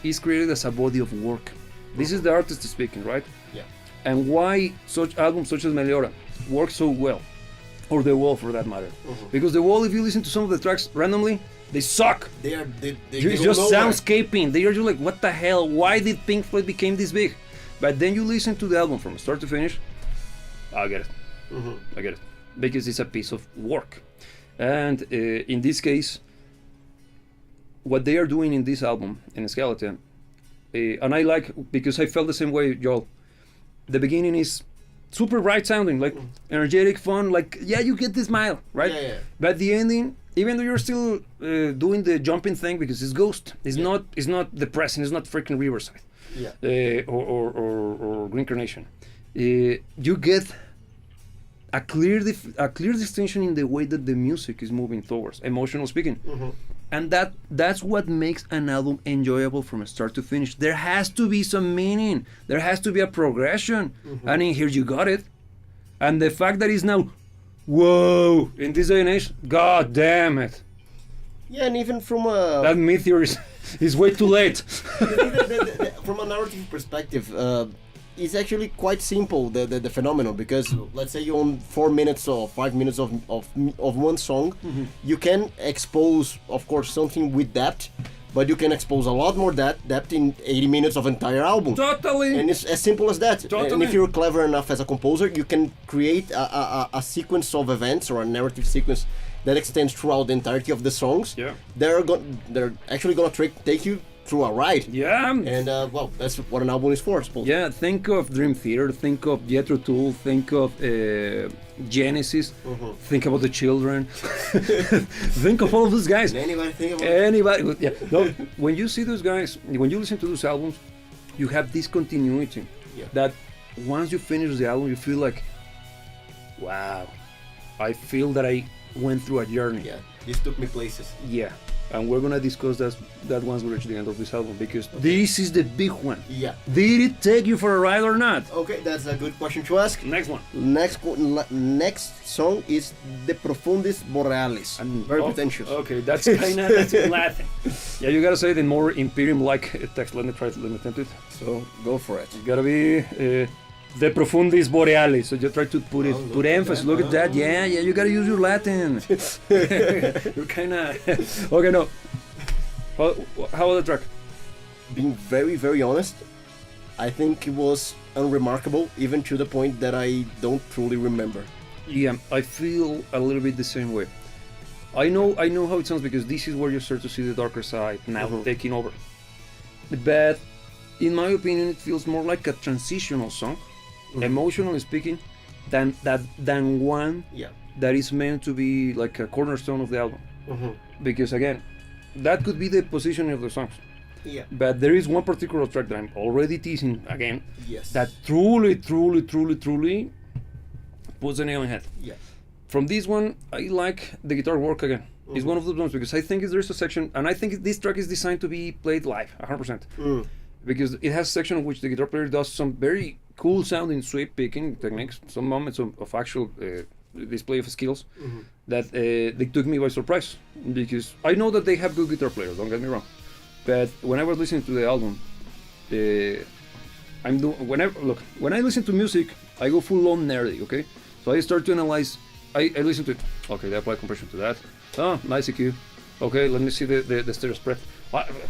Speaker 1: is created as a body of work. This is the artist speaking, right?
Speaker 2: Yeah.
Speaker 1: And why such albums such as Meliora work so well, or The Wall for that matter. Because The Wall, if you listen to some of the tracks randomly, they suck.
Speaker 2: They
Speaker 1: It's just soundscaping. They are just like, what the hell? Why did Pink Floyd became this big? But then you listen to the album from start to finish, I get it. I get it. Because it's a piece of work. And in this case, what they are doing in this album, in Skeletá, and I like, because I felt the same way, Joel. The beginning is super bright sounding, like energetic, fun, like, yeah, you get the smile, right?
Speaker 2: Yeah.
Speaker 1: But the ending, even though you're still doing the jumping thing, because it's Ghost, it's not depressing, it's not freaking Riverside. Or Green Carnation. You get a clear distinction in the way that the music is moving towards, emotional speaking. And that's what makes an album enjoyable from start to finish. There has to be some meaning. There has to be a progression. And in here you got it. And the fact that it's now, whoa, in this day and age, god damn it.
Speaker 2: Yeah, and even from a...
Speaker 1: That meteor is way too late.
Speaker 2: From a narrative perspective, it's actually quite simple, the phenomenon, because let's say you own 4 minutes or 5 minutes of one song, you can expose, of course, something with depth, but you can expose a lot more depth in 80 minutes of entire album.
Speaker 1: Totally.
Speaker 2: And it's as simple as that.
Speaker 1: Totally.
Speaker 2: And if you're clever enough as a composer, you can create a sequence of events or a narrative sequence that extends throughout the entirety of the songs.
Speaker 1: Yeah.
Speaker 2: They're actually gonna take you through a ride.
Speaker 1: Yeah.
Speaker 2: And well, that's what an album is for, I suppose.
Speaker 1: Yeah, think of Dream Theater, think of Jethro Tull, think of Genesis, think about the Children, think of all of those guys.
Speaker 2: Anybody think about
Speaker 1: Anybody, yeah. No, when you see those guys, when you listen to those albums, you have this continuity that once you finish the album, you feel like, wow, I feel that I went through a journey.
Speaker 2: Yeah, this took me places.
Speaker 1: Yeah. And we're gonna discuss that once we reach the end of this album, because this is the big one.
Speaker 2: Yeah.
Speaker 1: Did it take you for a ride or not?
Speaker 2: Okay, that's a good question to ask.
Speaker 1: Next one.
Speaker 2: Next song is De Profundis Borealis. Very pretentious.
Speaker 1: Okay, that's Latin. Yeah, you gotta say it in more Imperium-like text. Let me attempt it.
Speaker 2: So go for it.
Speaker 1: It's gotta be De profundis borealis. So you try to put emphasis. Look at that. Yeah, you gotta use your Latin. You're kind of okay. No. How about the track?
Speaker 2: Being very, very honest, I think it was unremarkable, even to the point that I don't truly remember.
Speaker 1: Yeah, I feel a little bit the same way. I know how it sounds because this is where you start to see the darker side now taking over. But in my opinion, it feels more like a transitional song, emotionally speaking, than one that is meant to be like a cornerstone of the album. Because again, that could be the positioning of the songs.
Speaker 2: Yeah.
Speaker 1: But there is one particular track that I'm already teasing again.
Speaker 2: Yes.
Speaker 1: That truly puts the nail on the head.
Speaker 2: Yeah.
Speaker 1: From this one, I like the guitar work again. It's one of those ones because I think there's a section, and I think this track is designed to be played live, 100%. Because it has a section in which the guitar player does some very cool sounding sweep picking techniques, some moments of actual display of skills that they took me by surprise. Because I know that they have good guitar players, don't get me wrong. But when I was listening to the album, when I listen to music, I go full on nerdy, okay? So I start to analyze. I listen to it. Okay, they apply compression to that. Oh, nice EQ. Okay, let me see the stereo spread.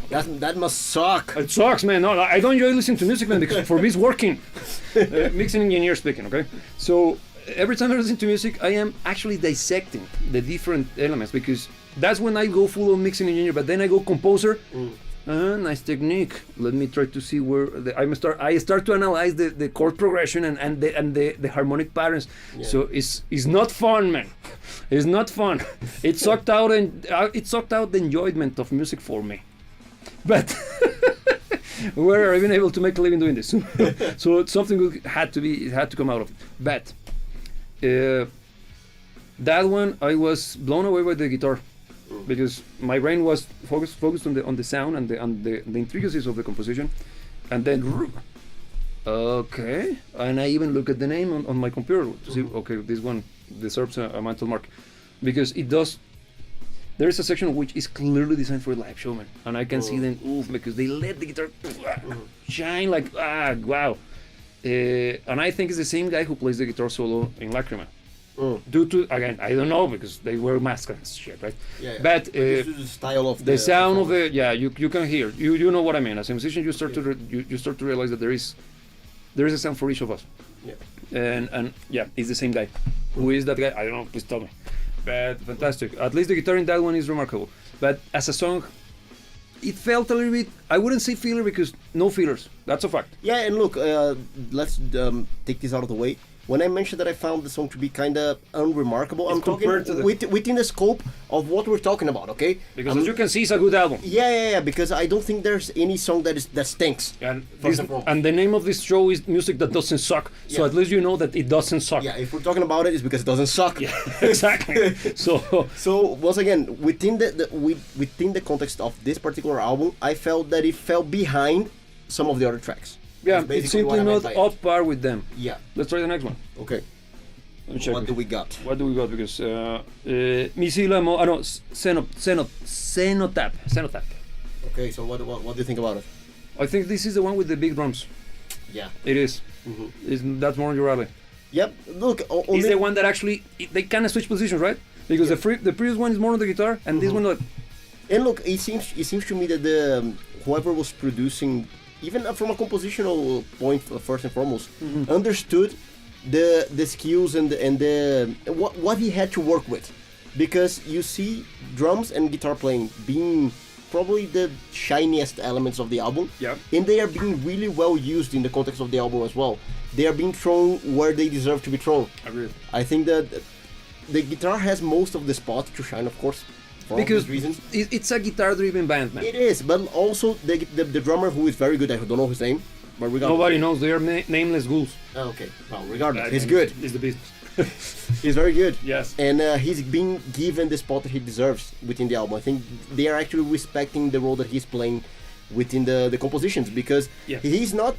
Speaker 2: That must suck.
Speaker 1: It sucks, man. No, I don't enjoy listening to music, man, because for me it's working. Mixing engineer speaking, okay? So every time I listen to music, I am actually dissecting the different elements because that's when I go full on mixing engineer. But then I go composer. Nice technique. Let me try to see where I start to analyze the chord progression and the harmonic patterns. Yeah. So it's not fun, man. It's not fun. It sucked out the enjoyment of music for me. But where I've been able to make a living doing this, so it's something good had to come out of it. But that one I was blown away by the guitar. Because my brain was focused on the sound and the intricacies of the composition, and then okay, and I even look at the name on my computer to see okay, this one deserves a mental mark because it does. There is a section which is clearly designed for a live show, man, and I can see them because they let the guitar shine like wow, and I think it's the same guy who plays the guitar solo in Lacrima. Due to, again, I don't know because they wear masks and shit, right? Yeah. But
Speaker 2: this is the style of
Speaker 1: the sound of the you can hear you know what I mean. As a musician, you start to realize that there is a sound for each of us. Yeah. And it's the same guy. Who is that guy? I don't know. Please tell me. But fantastic. At least the guitar in that one is remarkable. But as a song, it felt a little bit. I wouldn't say filler because no fillers. That's a fact.
Speaker 2: Yeah, and look, let's take this out of the way. When I mentioned that I found the song to be kind of unremarkable, I'm talking within the scope of what we're talking about, okay?
Speaker 1: Because as you can see, it's a good album.
Speaker 2: Yeah. Because I don't think there's any song that stinks.
Speaker 1: And the name of this show is music that doesn't suck. So at least you know that it doesn't suck.
Speaker 2: Yeah, if we're talking about it, it's because it doesn't suck.
Speaker 1: Yeah, exactly.
Speaker 2: So once again, within the context of this particular album, I felt that it fell behind some of the other tracks.
Speaker 1: Yeah, it's simply not up par with them.
Speaker 2: Yeah.
Speaker 1: Let's try the next one.
Speaker 2: Okay.
Speaker 1: What
Speaker 2: do we got?
Speaker 1: Because Misila Cenotap.
Speaker 2: Okay, so what do you think about it?
Speaker 1: I think this is the one with the big drums.
Speaker 2: Yeah.
Speaker 1: It is. That's more your alley.
Speaker 2: Yep. Look,
Speaker 1: it's the one that actually they kind of switch positions, right? Because the previous one is more on the guitar, and this one.
Speaker 2: And look, it seems to me that the whoever was producing, even from a compositional point, first and foremost, understood the skills and the what he had to work with, because you see drums and guitar playing being probably the shiniest elements of the album, and they are being really well used in the context of the album as well. They are being thrown where they deserve to be thrown.
Speaker 1: Agreed.
Speaker 2: I think that the guitar has most of the spot to shine, of course.
Speaker 1: Because it's a guitar-driven band, man.
Speaker 2: It is, but also the drummer, who is very good. I don't know his name, but regardless.
Speaker 1: Nobody knows. They are nameless ghouls.
Speaker 2: Oh, okay. Well, regardless, he's good.
Speaker 1: He's the business.
Speaker 2: He's very good.
Speaker 1: Yes.
Speaker 2: And he's being given the spot that he deserves within the album. I think they are actually respecting the role that he's playing within the compositions, because he's not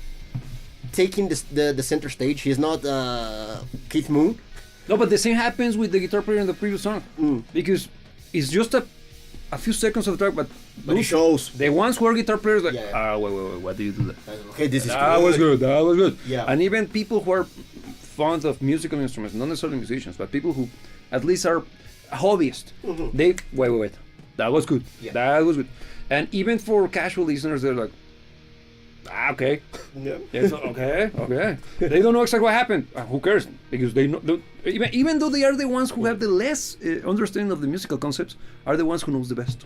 Speaker 2: taking the center stage. He's not Keith Moon.
Speaker 1: No, but the same happens with the guitar player in the previous song, because it's just a a few seconds of the track, but
Speaker 2: But it shows.
Speaker 1: the ones who are guitar players like,
Speaker 2: Yeah.
Speaker 1: wait, what do you do that?
Speaker 2: Okay, this is
Speaker 1: That was good. That was good.
Speaker 2: Yeah.
Speaker 1: And even people who are fond of musical instruments, not necessarily musicians, but people who at least are hobbyists, they wait. That was good.
Speaker 2: Yeah.
Speaker 1: That was good. And even for casual listeners, they're like, okay.
Speaker 2: Yeah.
Speaker 1: It's okay. They don't know exactly what happened. Who cares? Because they know, even though they are the ones who have the less understanding of the musical concepts, are the ones who knows the best.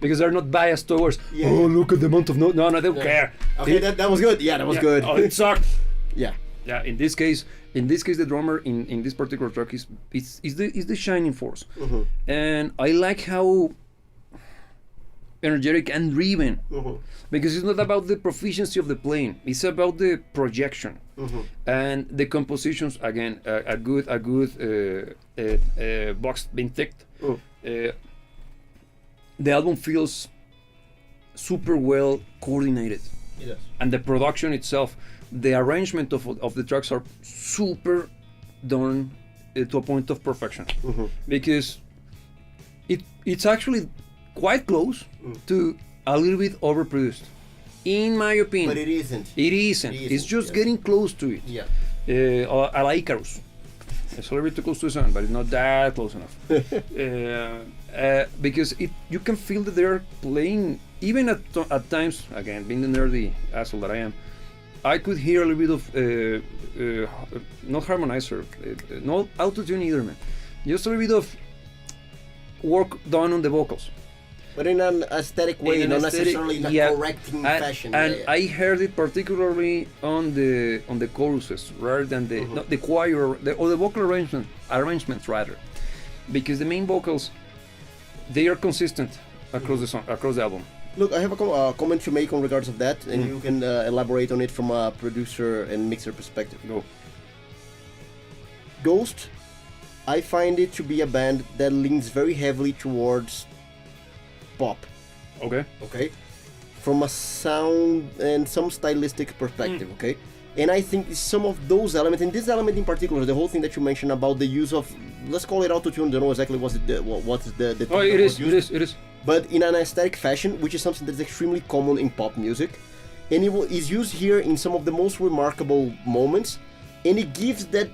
Speaker 1: Because they're not biased towards.
Speaker 2: Yeah.
Speaker 1: Oh, look at the amount of notes. No, they don't care.
Speaker 2: Okay, that was good. Yeah, that was good.
Speaker 1: Oh, it sucked.
Speaker 2: Yeah.
Speaker 1: Yeah. In this case, the drummer in this particular track is the shining force, and I like how energetic and driven. Because it's not about the proficiency of the playing; it's about the projection and the compositions. Again, a good box being ticked. The album feels super well coordinated,
Speaker 2: Yes.
Speaker 1: and the production itself, the arrangement of the tracks are super done to a point of perfection. Because it's actually quite close to a little bit overproduced, in my opinion.
Speaker 2: But it isn't.
Speaker 1: It isn't. It's just getting close to it.
Speaker 2: Yeah.
Speaker 1: I like Icarus. It's a little bit too close to the sun, but it's not that close enough. Because you can feel that they're playing, even at times, again, being the nerdy asshole that I am, I could hear a little bit of, not harmonizer, not auto-tune either, man. Just a little bit of work done on the vocals.
Speaker 2: But in an aesthetic way, not necessarily in a correcting fashion.
Speaker 1: And I heard it particularly on the choruses rather than the choir or the vocal arrangements rather, because the main vocals, they are consistent across the album.
Speaker 2: Look, I have a comment to make on regards of that, and you can elaborate on it from a producer and mixer perspective.
Speaker 1: Go.
Speaker 2: Ghost, I find it to be a band that leans very heavily towards pop. Okay, from a sound and some stylistic perspective. Okay, and I think some of those elements, and this element in particular, the whole thing that you mentioned about the use of, let's call it auto-tune. Don't know exactly what's the
Speaker 1: Oh, it is.
Speaker 2: But in an aesthetic fashion, which is something that's extremely common in pop music, and it is used here in some of the most remarkable moments, and it gives that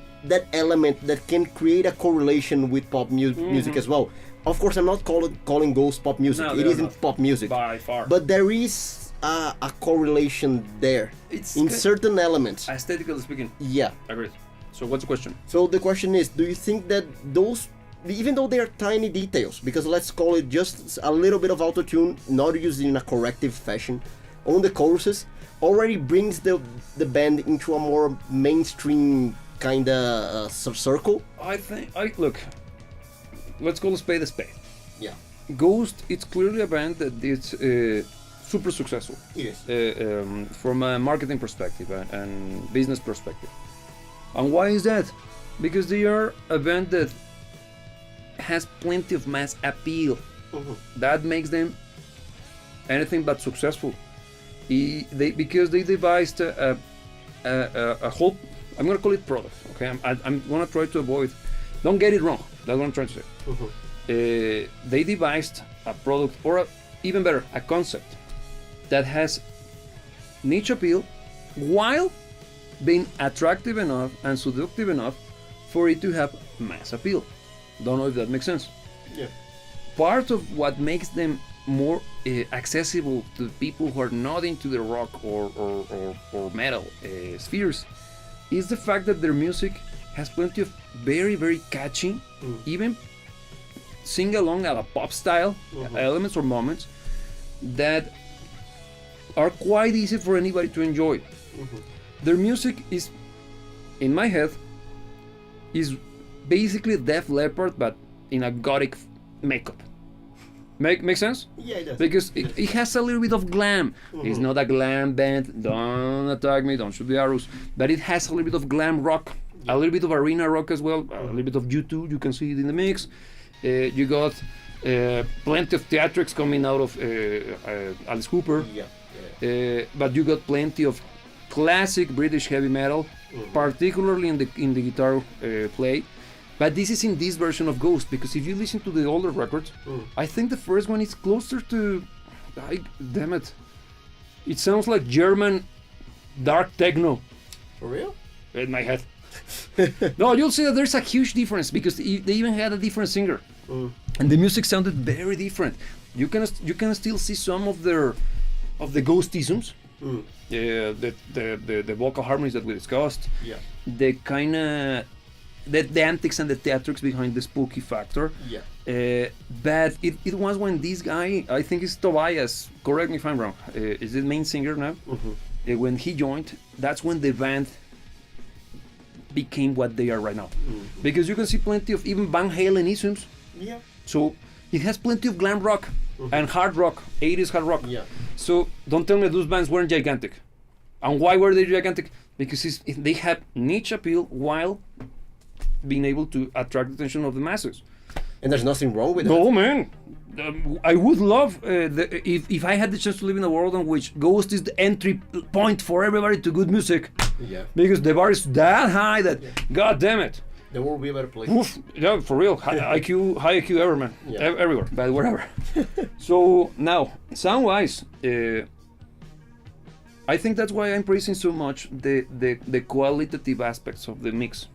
Speaker 2: element that can create a correlation with pop music as well. Of course, I'm not calling Ghost pop music.
Speaker 1: No,
Speaker 2: it isn't pop music
Speaker 1: by far.
Speaker 2: but there is a correlation there in certain elements.
Speaker 1: Aesthetically speaking.
Speaker 2: Yeah.
Speaker 1: Agreed. So what's the question?
Speaker 2: So the question is, do you think that those, even though they are tiny details, because let's call it just a little bit of auto-tune, not used in a corrective fashion, on the choruses, already brings the band into a more mainstream kind of circle?
Speaker 1: Look, let's call a spade a spade.
Speaker 2: Yeah.
Speaker 1: Ghost, it's clearly a band that is super successful.
Speaker 2: Yes.
Speaker 1: From a marketing perspective and business perspective. And why is that? Because they are a band that has plenty of mass appeal. That makes them anything but successful. Because they devised a whole, I'm gonna call it product. Okay, I'm gonna try to avoid. Don't get it wrong. That's what I'm trying to say. They devised a product, or even better, a concept that has niche appeal while being attractive enough and seductive enough for it to have mass appeal. Don't know if that makes sense.
Speaker 2: Yeah.
Speaker 1: Part of what makes them more accessible to people who are not into the rock or metal spheres is the fact that their music has plenty of very, very catchy, even sing along at a pop style elements or moments that are quite easy for anybody to enjoy. Their music is, in my head, is basically Def Leppard but in a gothic makeup. Make sense?
Speaker 2: Yeah, it does.
Speaker 1: Because it has a little bit of glam. It's not a glam band. Don't attack me. Don't shoot the arrows. But it has a little bit of glam rock, a little bit of arena rock as well, a little bit of U2. You can see it in the mix. You got plenty of theatrics coming out of Alice Cooper. But you got plenty of classic British heavy metal, particularly in the guitar play. But this is in this version of Ghost, because if you listen to the older records, I think the first one is closer to... damn it. It sounds like German dark techno.
Speaker 2: For real?
Speaker 1: In my head. No, you'll see that there's a huge difference, because they even had a different singer. And the music sounded very different. You can still see some of the Ghostisms. The vocal harmonies that we discussed.
Speaker 2: Yeah.
Speaker 1: The kind of... The antics and the theatrics behind the spooky factor.
Speaker 2: Yeah.
Speaker 1: But it was when this guy, I think it's Tobias, correct me if I'm wrong, is the main singer now? When he joined, that's when the band became what they are right now. Because you can see plenty of even Van Halen-isms.
Speaker 2: Yeah.
Speaker 1: So it has plenty of glam rock and hard rock, 80s hard rock.
Speaker 2: Yeah.
Speaker 1: So don't tell me those bands weren't gigantic. And why were they gigantic? Because they had niche appeal while being able to attract the attention of the masses.
Speaker 2: And there's nothing wrong with that.
Speaker 1: No, man. I would love if I had the chance to live in a world in which Ghost is the entry point for everybody to good music.
Speaker 2: Yeah.
Speaker 1: Because the bar is that high that, god damn it.
Speaker 2: The world will be a better place.
Speaker 1: Oof, yeah, for real. High IQ ever, man.
Speaker 2: Yeah.
Speaker 1: Everywhere, but wherever. So now, sound-wise, I think that's why I'm praising so much the qualitative aspects of the mix.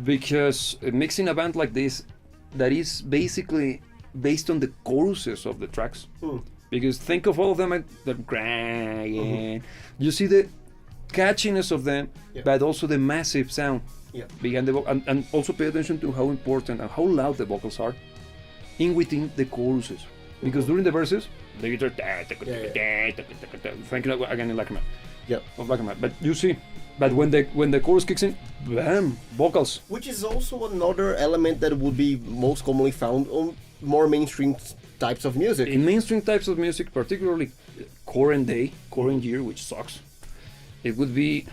Speaker 1: Because mixing a band like this, that is basically based on the choruses of the tracks. Because think of all of them, they're crying. You see the catchiness of them, but also the massive sound. Behind the and also pay attention to how important and how loud the vocals are in within the choruses. Because during the verses, the guitar thinking again in Lacrima. Of Lacrima. But you see, but when the chorus kicks in, bam, vocals.
Speaker 2: Which is also another element that would be most commonly found on more mainstream types of music.
Speaker 1: In mainstream types of music, particularly current year, which sucks, it would be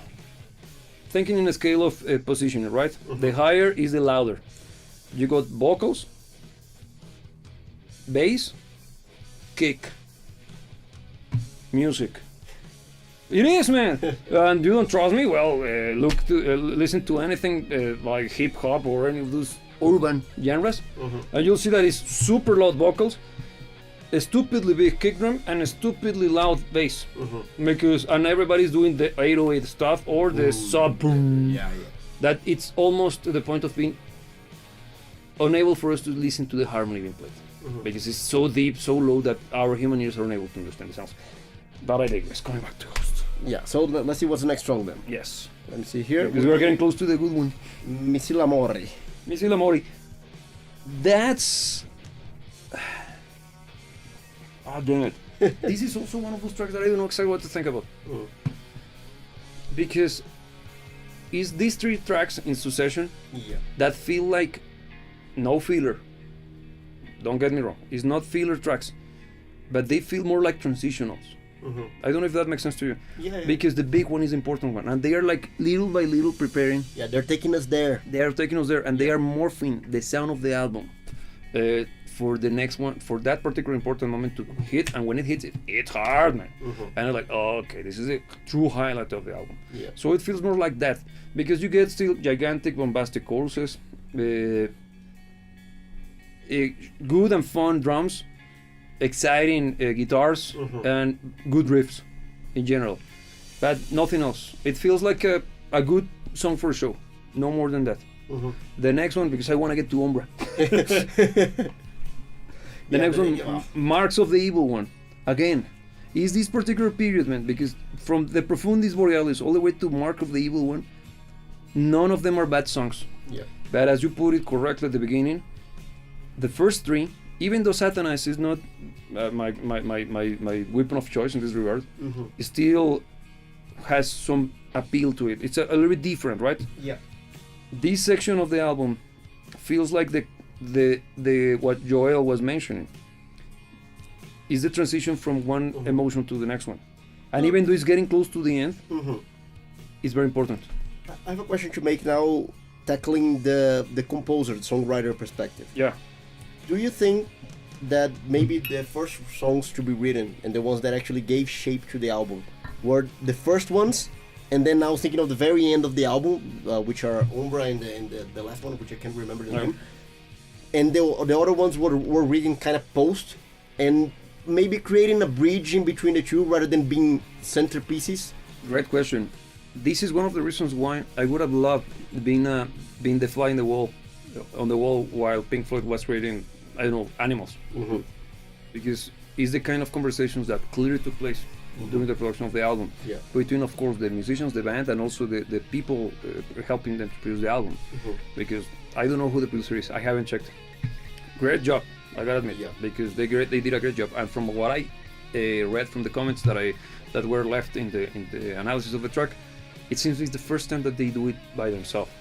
Speaker 1: thinking in a scale of positioning, right? The higher is the louder. You got vocals, bass, kick, music. It is, man. And you don't trust me? Well, listen to anything like hip hop or any of those urban genres, and you'll see that it's super loud vocals, a stupidly big kick drum, and a stupidly loud bass. Because and everybody's doing the 808 stuff or the sub boom. That it's almost to the point of being unable for us to listen to the harmony being played. Because it's so deep, so low that our human ears are unable to understand the sounds. But I digress. Coming back to Ghost.
Speaker 2: Yeah, so let's see what's the next song then.
Speaker 1: Yes.
Speaker 2: Let me see here.
Speaker 1: Because we're getting close to the good one.
Speaker 2: Missy Lamori.
Speaker 1: Missy Lamori. That's... damn it. This is also one of those tracks that I don't know exactly what to think about. Because it's these three tracks in succession that feel like no filler. Don't get me wrong. It's not filler tracks. But they feel more like transitionals. I don't know if that makes sense to you. Because the big one is the important one. And they are like little by little preparing.
Speaker 2: Yeah, they're taking us there.
Speaker 1: They are taking us there. And they are morphing the sound of the album for the next one, for that particular important moment to hit. And when it hits, it's hard, man. And I'm like, oh, okay, this is a true highlight of the album. So it feels more like that. Because you get still gigantic, bombastic choruses, good and fun drums, exciting guitars, and good riffs in general, but nothing else. It feels like a good song for a show, no more than that. The next one, because I want to get to Umbra. The next one, Marks of the Evil One. Again, is this particular period, man, because from the Profundis Borealis all the way to Mark of the Evil One, none of them are bad songs. But as you put it correctly at the beginning, the first three, even though Satanize is not my weapon of choice in this regard, it still has some appeal to it. It's a little bit different, right? This section of the album feels like the what Joel was mentioning is the transition from one emotion to the next one, and even though it's getting close to the end, it's very important.
Speaker 2: I have a question to make now, tackling the composer, the songwriter perspective. Do you think that maybe the first songs to be written and the ones that actually gave shape to the album were the first ones, And then I was thinking of the very end of the album, which are Umbra and the last one, which I can't remember the name. And the other ones were written kind of post, and maybe creating a bridge in between the two rather than being centerpieces.
Speaker 1: Great question. This is one of the reasons why I would have loved being the fly in the wall, on the wall while Pink Floyd was creating, I don't know, Animals. Because it's the kind of conversations that clearly took place during the production of the album.
Speaker 2: Yeah.
Speaker 1: Between, of course, the musicians, the band, and also the people helping them to produce the album. Because I don't know who the producer is. I haven't checked. Great job, I gotta admit.
Speaker 2: Yeah.
Speaker 1: Because they did a great job. And from what I read from the comments that were left in the analysis of the track, it seems it's the first time that they do it by themselves.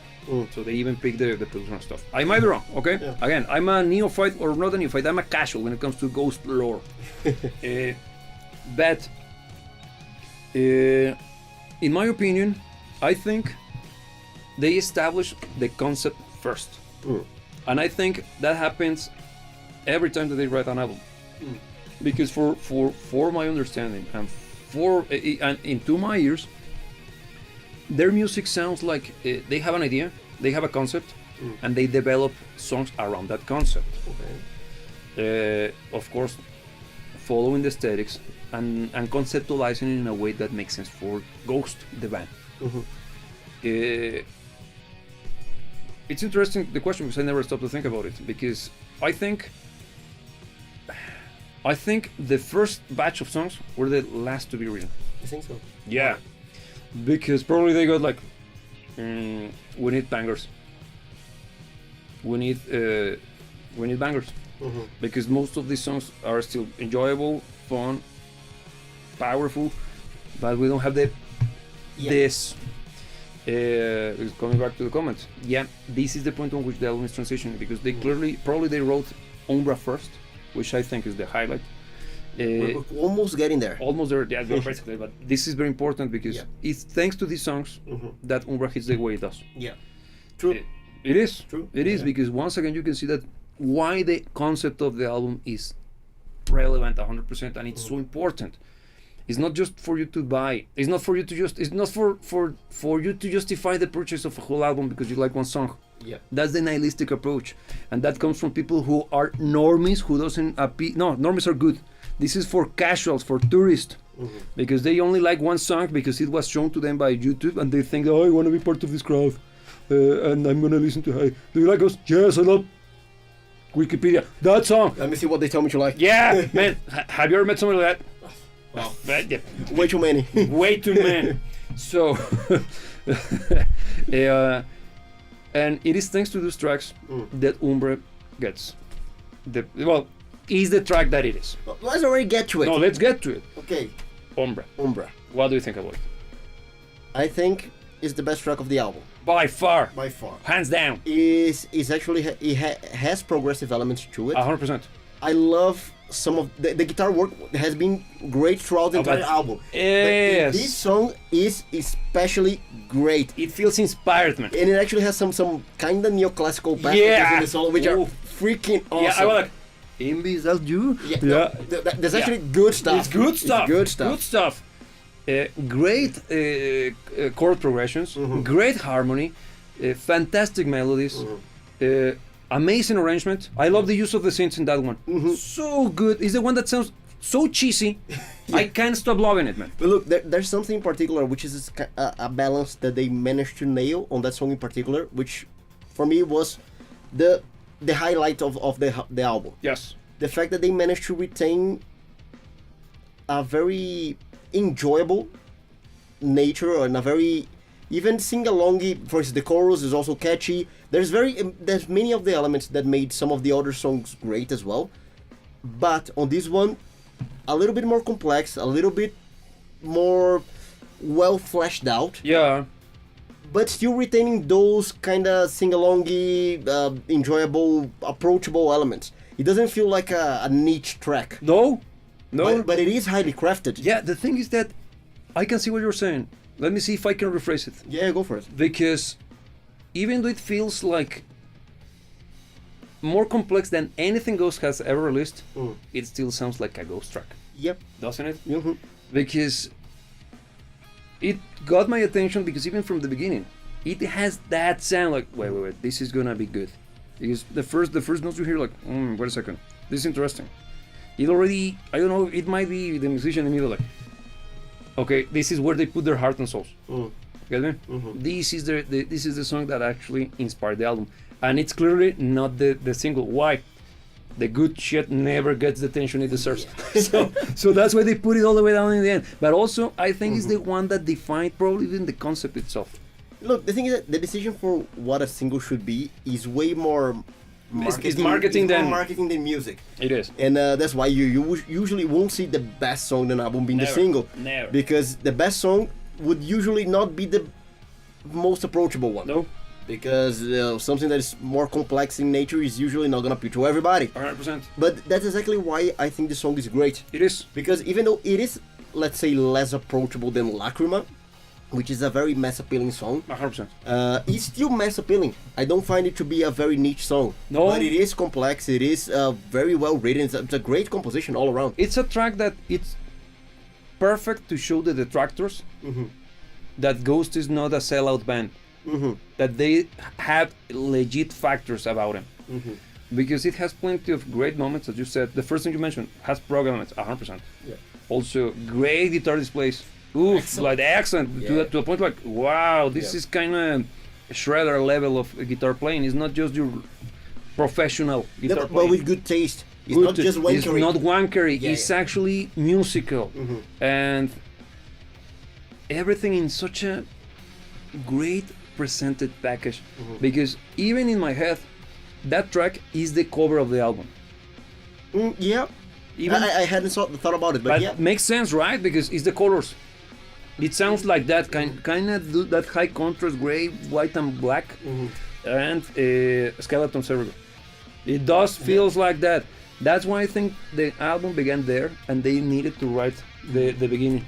Speaker 1: So they even pick the producer and stuff. I might be wrong, okay?
Speaker 2: Yeah.
Speaker 1: Again, I'm a neophyte, or not a neophyte, I'm a casual when it comes to ghost lore. But in my opinion, I think they establish the concept first. And I think that happens every time that they write an album. Because for my understanding and into my ears, their music sounds like they have an idea, they have a concept, and they develop songs around that concept. Of course, following the aesthetics and conceptualizing it in a way that makes sense for Ghost, the band. It's interesting, the question, because I never stopped to think about it, because I think the first batch of songs were the last to be written.
Speaker 2: I think so.
Speaker 1: Yeah. Because probably they got like, we need bangers. We need bangers. Because most of these songs are still enjoyable, fun, powerful, but we don't have this. Coming back to the comments, this is the point on which the album is transitioning, because they probably they wrote Umbra first, which I think is the highlight.
Speaker 2: We're almost getting there.
Speaker 1: Almost there, yeah, basically. But this is very important because it's thanks to these songs that Umbra hits the way it does.
Speaker 2: Yeah, true.
Speaker 1: It is.
Speaker 2: True.
Speaker 1: It is, because once again you can see that why the concept of the album is relevant 100%, and it's so important. It's not just for you to buy. It's not for you to just. It's not for you to justify the purchase of a whole album because you like one song.
Speaker 2: Yeah.
Speaker 1: That's the nihilistic approach, and that comes from people who are normies, who doesn't appeal. No, normies are good. This is for casuals, for tourists, because they only like one song because it was shown to them by YouTube, and they think, oh, I want to be part of this crowd, and I'm gonna listen to. Hey, do you like us? Yes, I love Wikipedia. That song.
Speaker 2: Let me see what they tell me you like.
Speaker 1: Yeah, man. Have you ever met somebody like that?
Speaker 2: Wow.
Speaker 1: Yeah.
Speaker 2: Way too many.
Speaker 1: Way too many. So, and it is thanks to those tracks that Umbra gets is the track that it is.
Speaker 2: Let's already get to it.
Speaker 1: No, let's get to it.
Speaker 2: Okay.
Speaker 1: Umbra. What do you think about it?
Speaker 2: I think it's the best track of the album.
Speaker 1: By far.
Speaker 2: By far.
Speaker 1: Hands down.
Speaker 2: Is actually has progressive elements to it.
Speaker 1: 100%.
Speaker 2: I love some of the guitar work has been great throughout the entire album.
Speaker 1: Yes.
Speaker 2: But this song is especially great.
Speaker 1: It feels inspired, man.
Speaker 2: And it actually has some kind of neoclassical passages in the solo, which are freaking awesome.
Speaker 1: Yeah, I was like, Imbecile you?
Speaker 2: Yeah. There's actually good stuff.
Speaker 1: It's good stuff.
Speaker 2: Good stuff.
Speaker 1: Good stuff. Great chord progressions, great harmony, fantastic melodies, amazing arrangement. I love the use of the synths in that one. So good. It's the one that sounds so cheesy. I can't stop loving it, man.
Speaker 2: But look, there's something in particular which is a balance that they managed to nail on that song in particular, which for me was the highlight of the album.
Speaker 1: Yes.
Speaker 2: The fact that they managed to retain a very enjoyable nature and a very even sing-alongy. For instance, the chorus is also catchy. There's many of the elements that made some of the other songs great as well, but on this one, a little bit more complex, a little bit more well fleshed out.
Speaker 1: Yeah.
Speaker 2: But still retaining those kind of sing-alongy, enjoyable, approachable elements. It doesn't feel like a niche track.
Speaker 1: No.
Speaker 2: But it is highly crafted.
Speaker 1: Yeah, the thing is that I can see what you're saying. Let me see if I can rephrase it.
Speaker 2: Yeah, go for it.
Speaker 1: Because even though it feels like more complex than anything Ghost has ever released, it still sounds like a Ghost track.
Speaker 2: Yep.
Speaker 1: Doesn't it?
Speaker 2: Mm-hmm.
Speaker 1: Because it got my attention because even from the beginning, it has that sound like wait, this is gonna be good. Because the first notes you hear like, wait a second, this is interesting. It already, I don't know, it might be the musician in the middle like, okay, this is where they put their heart and souls. Get me? This is this is the song that actually inspired the album, and it's clearly not the single. Why? The good shit never gets the attention it deserves. So that's why they put it all the way down in the end. But also, I think it's the one that defined probably even the concept itself.
Speaker 2: Look, the thing is that the decision for what a single should be is way more
Speaker 1: It's marketing than
Speaker 2: music.
Speaker 1: It is.
Speaker 2: And that's why you usually won't see the best song in an album being the single.
Speaker 1: Never.
Speaker 2: Because the best song would usually not be the most approachable one.
Speaker 1: No.
Speaker 2: Because something that is more complex in nature is usually not gonna appeal to everybody.
Speaker 1: 100%.
Speaker 2: But that's exactly why I think the song is great.
Speaker 1: It is.
Speaker 2: Because even though it is, let's say, less approachable than Lacrima, which is a very mass appealing song,
Speaker 1: 100%.
Speaker 2: it's still mass appealing. I don't find it to be a very niche song.
Speaker 1: No.
Speaker 2: But it is complex, it is very well written, it's a great composition all around.
Speaker 1: It's a track that it's perfect to show the detractors that Ghost is not a sellout band. That they have legit factors about him. Because it has plenty of great moments, as you said. The first thing you mentioned has prog elements, 100%.
Speaker 2: Yeah.
Speaker 1: Also, great guitar displays. Like excellent to a point like, wow, this is kind of shredder level of guitar playing. It's not just your professional guitar playing.
Speaker 2: But with good taste. It's not just wankery.
Speaker 1: It's not wankery. It's actually musical. And everything in such a great presented package. Because even in my head, that track is the cover of the album.
Speaker 2: Yeah.
Speaker 1: Even
Speaker 2: I hadn't thought about it, but yeah.
Speaker 1: Makes sense, right? Because it's the colors. It sounds like that kind of that high contrast gray, white and black, and skeleton cerebral. It does feels like that. That's why I think the album began there, and they needed to write the beginning.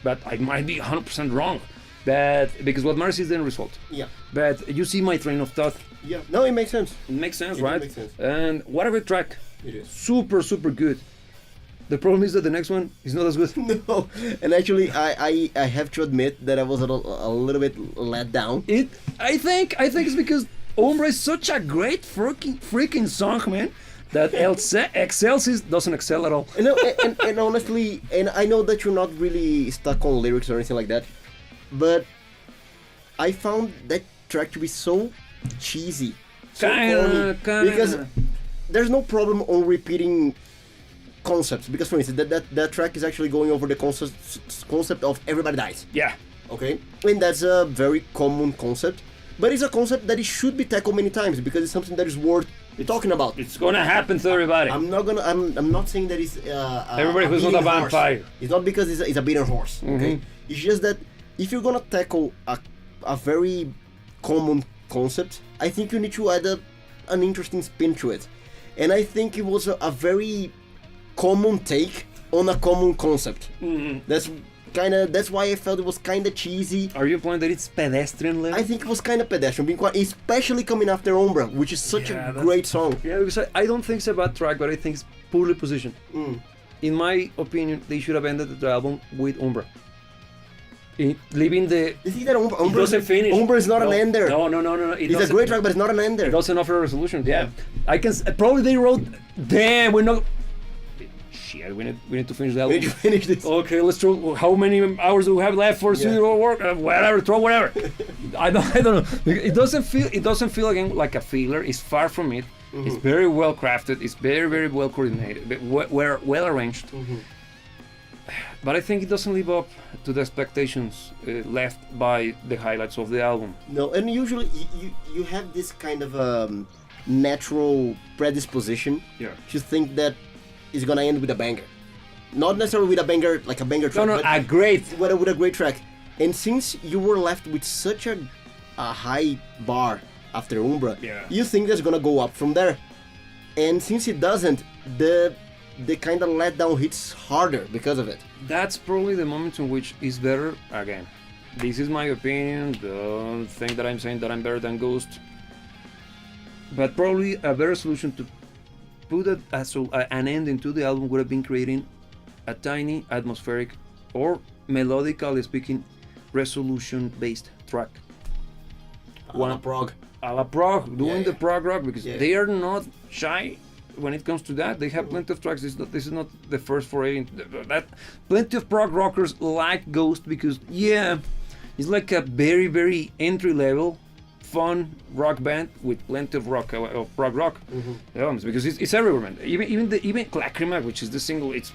Speaker 1: But I might be 100% wrong. But because what matters is the end result.
Speaker 2: Yeah.
Speaker 1: But you see my train of thought.
Speaker 2: Yeah. No, it makes sense.
Speaker 1: It makes sense,
Speaker 2: It
Speaker 1: right?
Speaker 2: makes sense.
Speaker 1: And whatever track,
Speaker 2: It is.
Speaker 1: super good. The problem is that the next one is not as good.
Speaker 2: No, and actually, I have to admit that I was a little bit let down.
Speaker 1: I think it's because Umbra is such a great freaking song, man. That Excelsis doesn't excel at all.
Speaker 2: And honestly, and I know that you're not really stuck on lyrics or anything like that, but I found that track to be so cheesy, so corny, because there's no problem on repeating concepts. Because for instance, that track is actually going over the concept of everybody dies.
Speaker 1: Yeah.
Speaker 2: Okay, and that's a very common concept, but it's a concept that it should be tackled many times because it's something that is worth talking about.
Speaker 1: It's gonna happen to everybody.
Speaker 2: I'm not saying that it's
Speaker 1: everybody who's not a vampire.
Speaker 2: It's not because it's a beaten horse. Okay, it's just that if you're gonna tackle a very common concept, I think you need to add an interesting spin to it, and I think it was a very common take on a common concept. That's why I felt it was kind of cheesy.
Speaker 1: Are you implying that it's pedestrian level?
Speaker 2: I think it was kind of pedestrian, being quite, especially coming after Umbra, which is such a great song.
Speaker 1: Yeah, because I don't think it's a bad track, but I think it's poorly positioned. In my opinion, they should have ended the album with Umbra. Leaving the...
Speaker 2: You see that Umbra
Speaker 1: doesn't finish.
Speaker 2: Umbra is not an ender.
Speaker 1: No.
Speaker 2: It's a great track, but it's not an ender.
Speaker 1: It doesn't offer a resolution. Yeah. I can... Probably they wrote... Damn, we're not... Shit, we need to finish the album.
Speaker 2: We need to finish this.
Speaker 1: Okay, let's throw... How many hours do we have left for studio work? Whatever, throw whatever. I don't know. It doesn't feel again like a filler. It's far from it. It's very well crafted. It's very well coordinated. Well arranged. But I think it doesn't live up to the expectations left by the highlights of the album.
Speaker 2: No, and usually you have this kind of natural predisposition to think that it's gonna end with a banger. Not necessarily with a banger, like a banger track,
Speaker 1: but with
Speaker 2: a great track. And since you were left with such a high bar after Umbra, you think that's gonna go up from there. And since it doesn't, the kind of letdown hits harder because of it.
Speaker 1: That's probably the moment in which it's better. Again, this is my opinion. Don't think that I'm saying that I'm better than Ghost. But probably a better solution to put an ending to the album would have been creating a tiny, atmospheric, or melodically speaking, resolution based track.
Speaker 2: A la prog.
Speaker 1: A la prog, doing the prog rock, because they are not shy when it comes to that. They have plenty of tracks. This is not the first foray into that. Plenty of prog rockers like Ghost because it's like a very, very entry level, fun rock band with plenty of prog rock elements, because it's everywhere, man. Even Lacrima, which is the single, it's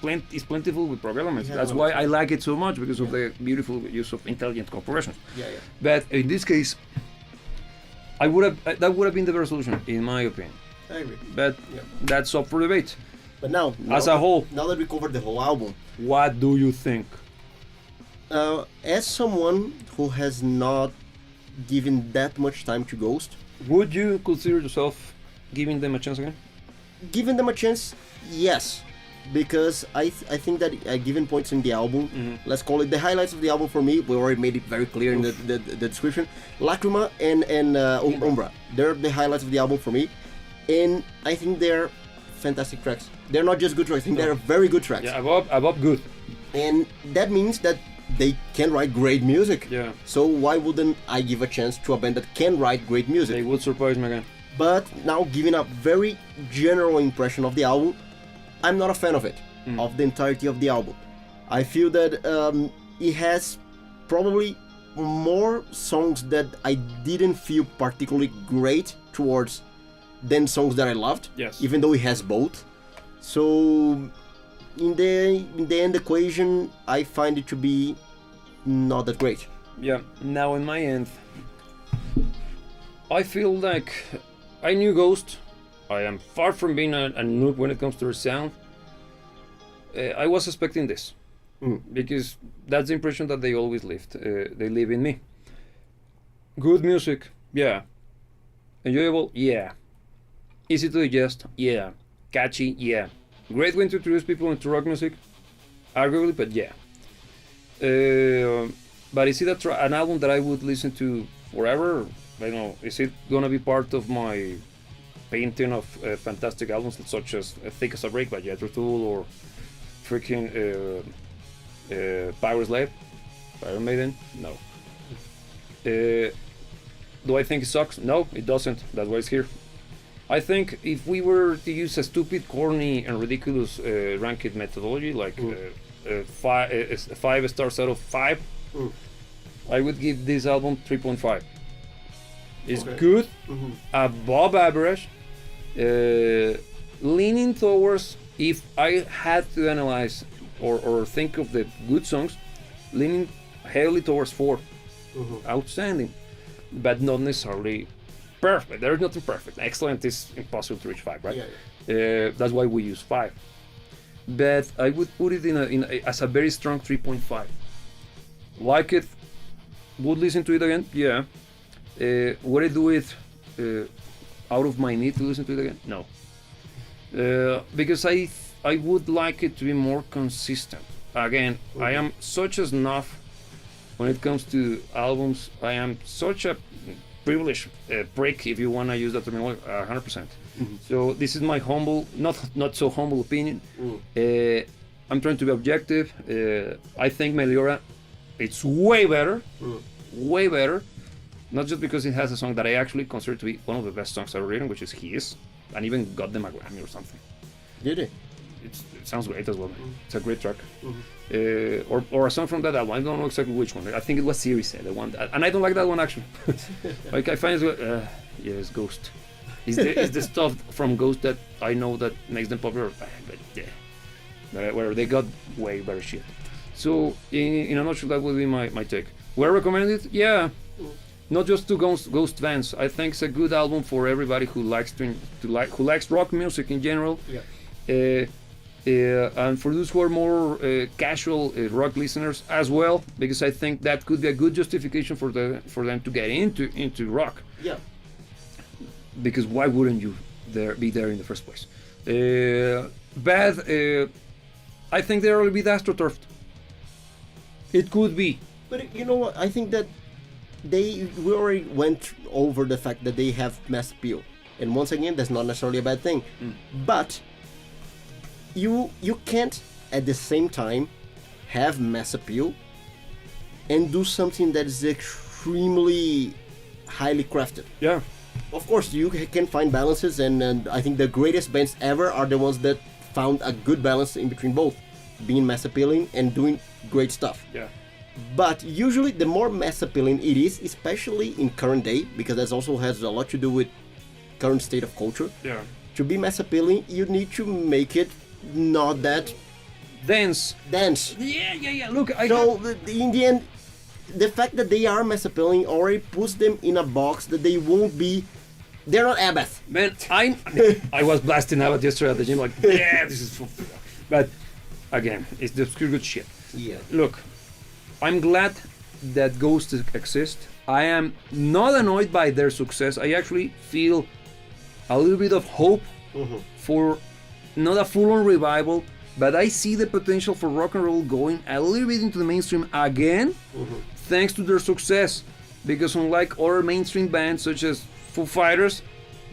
Speaker 1: plentiful with prog elements. That's why I like it so much, because of the beautiful use of intelligent corporations. But in this case, that would have been the better solution, in my opinion.
Speaker 2: I agree.
Speaker 1: But that's up for debate.
Speaker 2: But now,
Speaker 1: as a whole,
Speaker 2: now that we covered the whole album,
Speaker 1: what do you think?
Speaker 2: As someone who has not given that much time to Ghost,
Speaker 1: would you consider yourself giving them a chance again?
Speaker 2: Giving them a chance, yes, because I think that given points in the album, let's call it the highlights of the album for me, we already made it very clear in the description. Lacrima and Umbra, they're the highlights of the album for me, and I think they're fantastic tracks. They're not just good tracks, I think they're very good tracks.
Speaker 1: Yeah, above good.
Speaker 2: And that means that they can write great music.
Speaker 1: Yeah.
Speaker 2: So why wouldn't I give a chance to a band that can write great music?
Speaker 1: They would surprise me again.
Speaker 2: But now, giving a very general impression of the album, I'm not a fan of it, of the entirety of the album. I feel that it has probably more songs that I didn't feel particularly great towards than songs that I loved.
Speaker 1: Yes.
Speaker 2: Even though it has both. So in the end equation, I find it to be not that great.
Speaker 1: Yeah. Now in my end, I feel like I knew Ghost. I am far from being a noob when it comes to their sound. I was expecting this because that's the impression that they always lived. They live in me. Good music, yeah. Enjoyable, yeah. Easy to digest, yeah. Catchy, yeah. Great way to introduce people into rock music, arguably, but yeah. But is it an album that I would listen to forever? I don't know. Is it gonna be part of my painting of fantastic albums such as Thick as a Brick by Jethro Tull or freaking Power Slave, Iron Maiden? No. Do I think it sucks? No, it doesn't. That's why it's here. I think if we were to use a stupid, corny, and ridiculous ranked methodology, like 5 stars out of 5, I would give this album 3.5. It's good, above average, leaning towards, if I had to analyze or think of the good songs, leaning heavily towards 4. Outstanding, but not necessarily perfect. There is nothing perfect. Excellent is impossible to reach 5, right? That's why we use 5. But I would put it as a very strong 3.5. Like it, would listen to it again? Yeah. Would I do it out of my need to listen to it again? No. Because I would like it to be more consistent. Again, I am such a snob when it comes to albums. I am such a privileged prick, if you want to use that terminology, 100%. So this is my humble, not so humble opinion. I'm trying to be objective. I think Meliora, it's way better, way better. Not just because it has a song that I actually consider to be one of the best songs ever written, which is His, and even got them a Grammy or something.
Speaker 2: Did it?
Speaker 1: It sounds great as well. It's a great track. Or a song from that album. I don't know exactly which one. I think it was Series A, the one, and I don't like that one actually. Like I find it's Ghost. It's the stuff from Ghost that I know that makes them popular. But yeah, where they got way better shit. So in a nutshell, that would be my take. Would I recommend it? Yeah. Not just to Ghost fans. I think it's a good album for everybody who likes who likes rock music in general. And for those who are more casual rock listeners as well, because I think that could be a good justification for them to get into rock.
Speaker 2: Yeah.
Speaker 1: Because why wouldn't you be there in the first place? But I think they're a little bit astroturfed. It could be.
Speaker 2: But you know what? I think that we already went over the fact that they have mass appeal, and once again, that's not necessarily a bad thing. But you can't at the same time have mass appeal and do something that is extremely highly crafted.
Speaker 1: Yeah.
Speaker 2: Of course, you can find balances, and I think the greatest bands ever are the ones that found a good balance in between both, being mass appealing and doing great stuff.
Speaker 1: Yeah.
Speaker 2: But usually, the more mass appealing it is, especially in current day, because that also has a lot to do with current state of culture.
Speaker 1: Yeah.
Speaker 2: To be mass appealing, you need to make it not that
Speaker 1: Dance.
Speaker 2: dense.
Speaker 1: Yeah. Look,
Speaker 2: So in the end, the fact that they are mass appealing already puts them in a box that they won't be. They're not Abbott.
Speaker 1: man, I was blasting out yesterday at the gym, like, yeah, this is. But again, it's the obscure good shit.
Speaker 2: Yeah.
Speaker 1: Look, I'm glad that Ghost exist. I am not annoyed by their success. I actually feel a little bit of hope for not a full-on revival, but I see the potential for rock and roll going a little bit into the mainstream again, thanks to their success. Because unlike other mainstream bands such as Foo Fighters,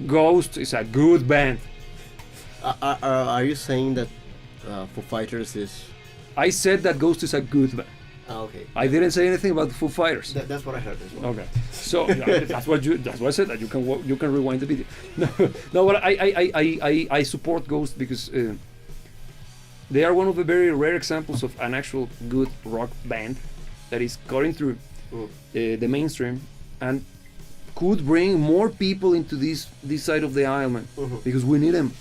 Speaker 1: Ghost is a good band.
Speaker 2: Are you saying that Foo Fighters is?
Speaker 1: I said that Ghost is a good band.
Speaker 2: Okay.
Speaker 1: I didn't say anything about the Foo Fighters.
Speaker 2: That's what I heard as well.
Speaker 1: Okay, so that's what I said, that you can rewind the video. No, but I support Ghost because they are one of the very rare examples of an actual good rock band that is cutting through the mainstream and could bring more people into this side of the aisle, man, because we need them.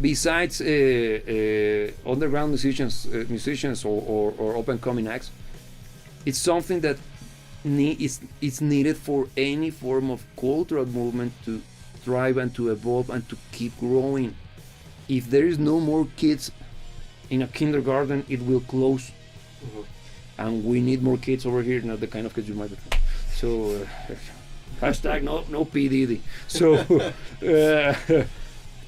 Speaker 1: Besides underground musicians or up and coming acts, it's something that is needed for any form of cultural movement to thrive and to evolve and to keep growing. If there is no more kids in a kindergarten, it will close, and we need more kids over here, not the kind of kids you might be. So hashtag no P Diddy. So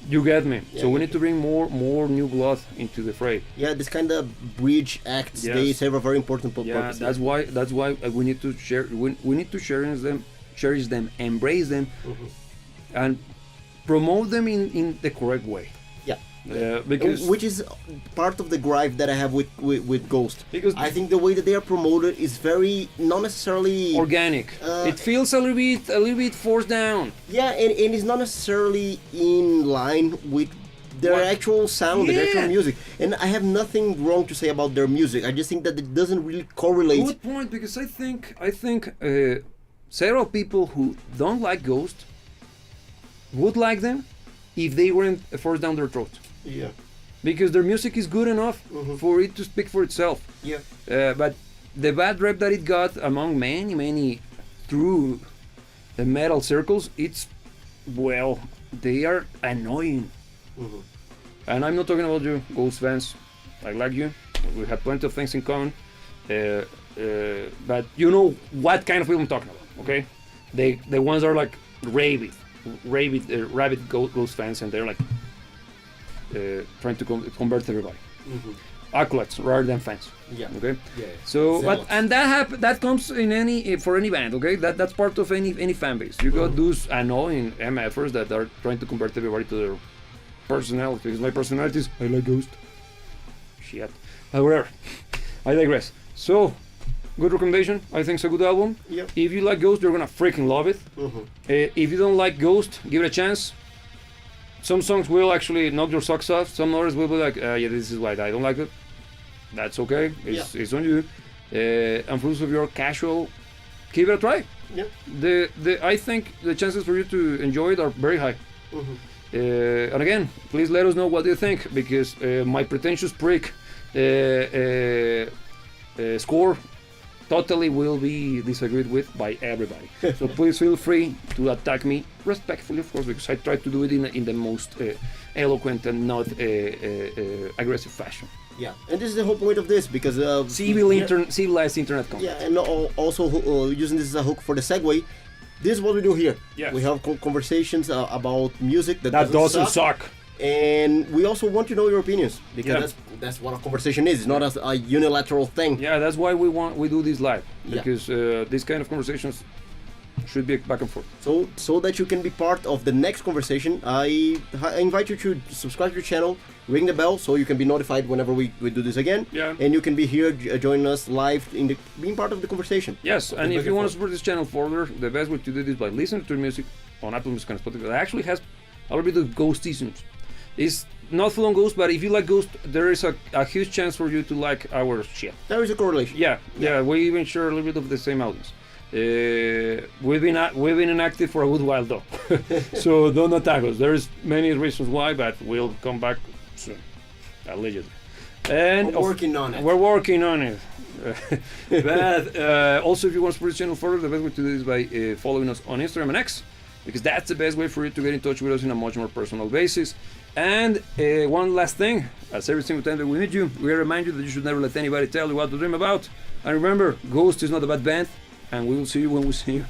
Speaker 1: you get me.
Speaker 2: Yeah,
Speaker 1: So we need to bring more new blood into the fray.
Speaker 2: Yeah, this kind of bridge acts, they serve a very important purpose.
Speaker 1: That's why we need to share. We need to cherish them, embrace them, and promote them in the correct way.
Speaker 2: Yeah.
Speaker 1: Because
Speaker 2: which is part of the gripe that I have with Ghost.
Speaker 1: Because
Speaker 2: I think the way that they are promoted is very not necessarily
Speaker 1: organic. It feels a little bit forced down.
Speaker 2: Yeah, and it's not necessarily in line with their actual sound, their actual music. And I have nothing wrong to say about their music. I just think that it doesn't really correlate.
Speaker 1: Good point, because I think several people who don't like Ghost would like them if they weren't forced down their throat.
Speaker 2: Yeah.
Speaker 1: Because their music is good enough for it to speak for itself.
Speaker 2: Yeah.
Speaker 1: But the bad rep that it got among many through the metal circles, they are annoying. And I'm not talking about you, Ghost fans. I like you. We have plenty of things in common. But you know what kind of people I'm talking about, okay? The ones that are like rabid Ghost fans, and they're like trying to convert everybody. Acolytes rather than fans.
Speaker 2: Yeah.
Speaker 1: Okay.
Speaker 2: Yeah.
Speaker 1: So, that comes in for any band. Okay. That's part of any fan base. You got those annoying MFers that are trying to convert everybody to their personality. Because my personality is I like Ghost. Shit. Whatever. I digress. So, good recommendation. I think it's a good album.
Speaker 2: Yeah.
Speaker 1: If you like Ghost, you're gonna freaking love it. If you don't like Ghost, give it a chance. Some songs will actually knock your socks off. Some others will be like, yeah, this is why I don't like it. That's okay. It's on you. And for those of you who are casual, give it a try.
Speaker 2: Yeah.
Speaker 1: I think the chances for you to enjoy it are very high. And again, please let us know what you think, because my pretentious prick score totally will be disagreed with by everybody. So please feel free to attack me respectfully, of course, because I try to do it in the most eloquent and not aggressive fashion.
Speaker 2: Yeah, and this is the whole point of this, because
Speaker 1: civilized internet content.
Speaker 2: Yeah, and also using this as a hook for the segue. This is what we do here.
Speaker 1: Yes.
Speaker 2: We have conversations about music that
Speaker 1: doesn't suck.
Speaker 2: And we also want to know your opinions, because that's what a conversation is. It's not a unilateral thing.
Speaker 1: Yeah, that's why we do this live, because these kind of conversations should be back and forth.
Speaker 2: So that you can be part of the next conversation, I invite you to subscribe to the channel, ring the bell so you can be notified whenever we do this again.
Speaker 1: Yeah.
Speaker 2: And you can be here joining us live being part of the conversation.
Speaker 1: Yes, and if you want to support this channel further, the best way to do this is by listening to music on Apple Music and Spotify. It actually has a little bit of ghostisms. It's not full on ghost, but if you like ghost, there is a huge chance for you to like our shit.
Speaker 2: There is a correlation.
Speaker 1: Yeah, we even share a little bit of the same audience. We've been inactive for a good while though, so don't attack us. There's many reasons why, but we'll come back soon, allegedly. And
Speaker 2: we're working on it.
Speaker 1: We're working on it. But also, if you want to support this channel further, the best way to do this is by following us on Instagram and X, because that's the best way for you to get in touch with us in a much more personal basis. And one last thing, as every single time that we meet you, we remind you that you should never let anybody tell you what to dream about. And remember, Ghost is not a bad band, and we will see you when we see you.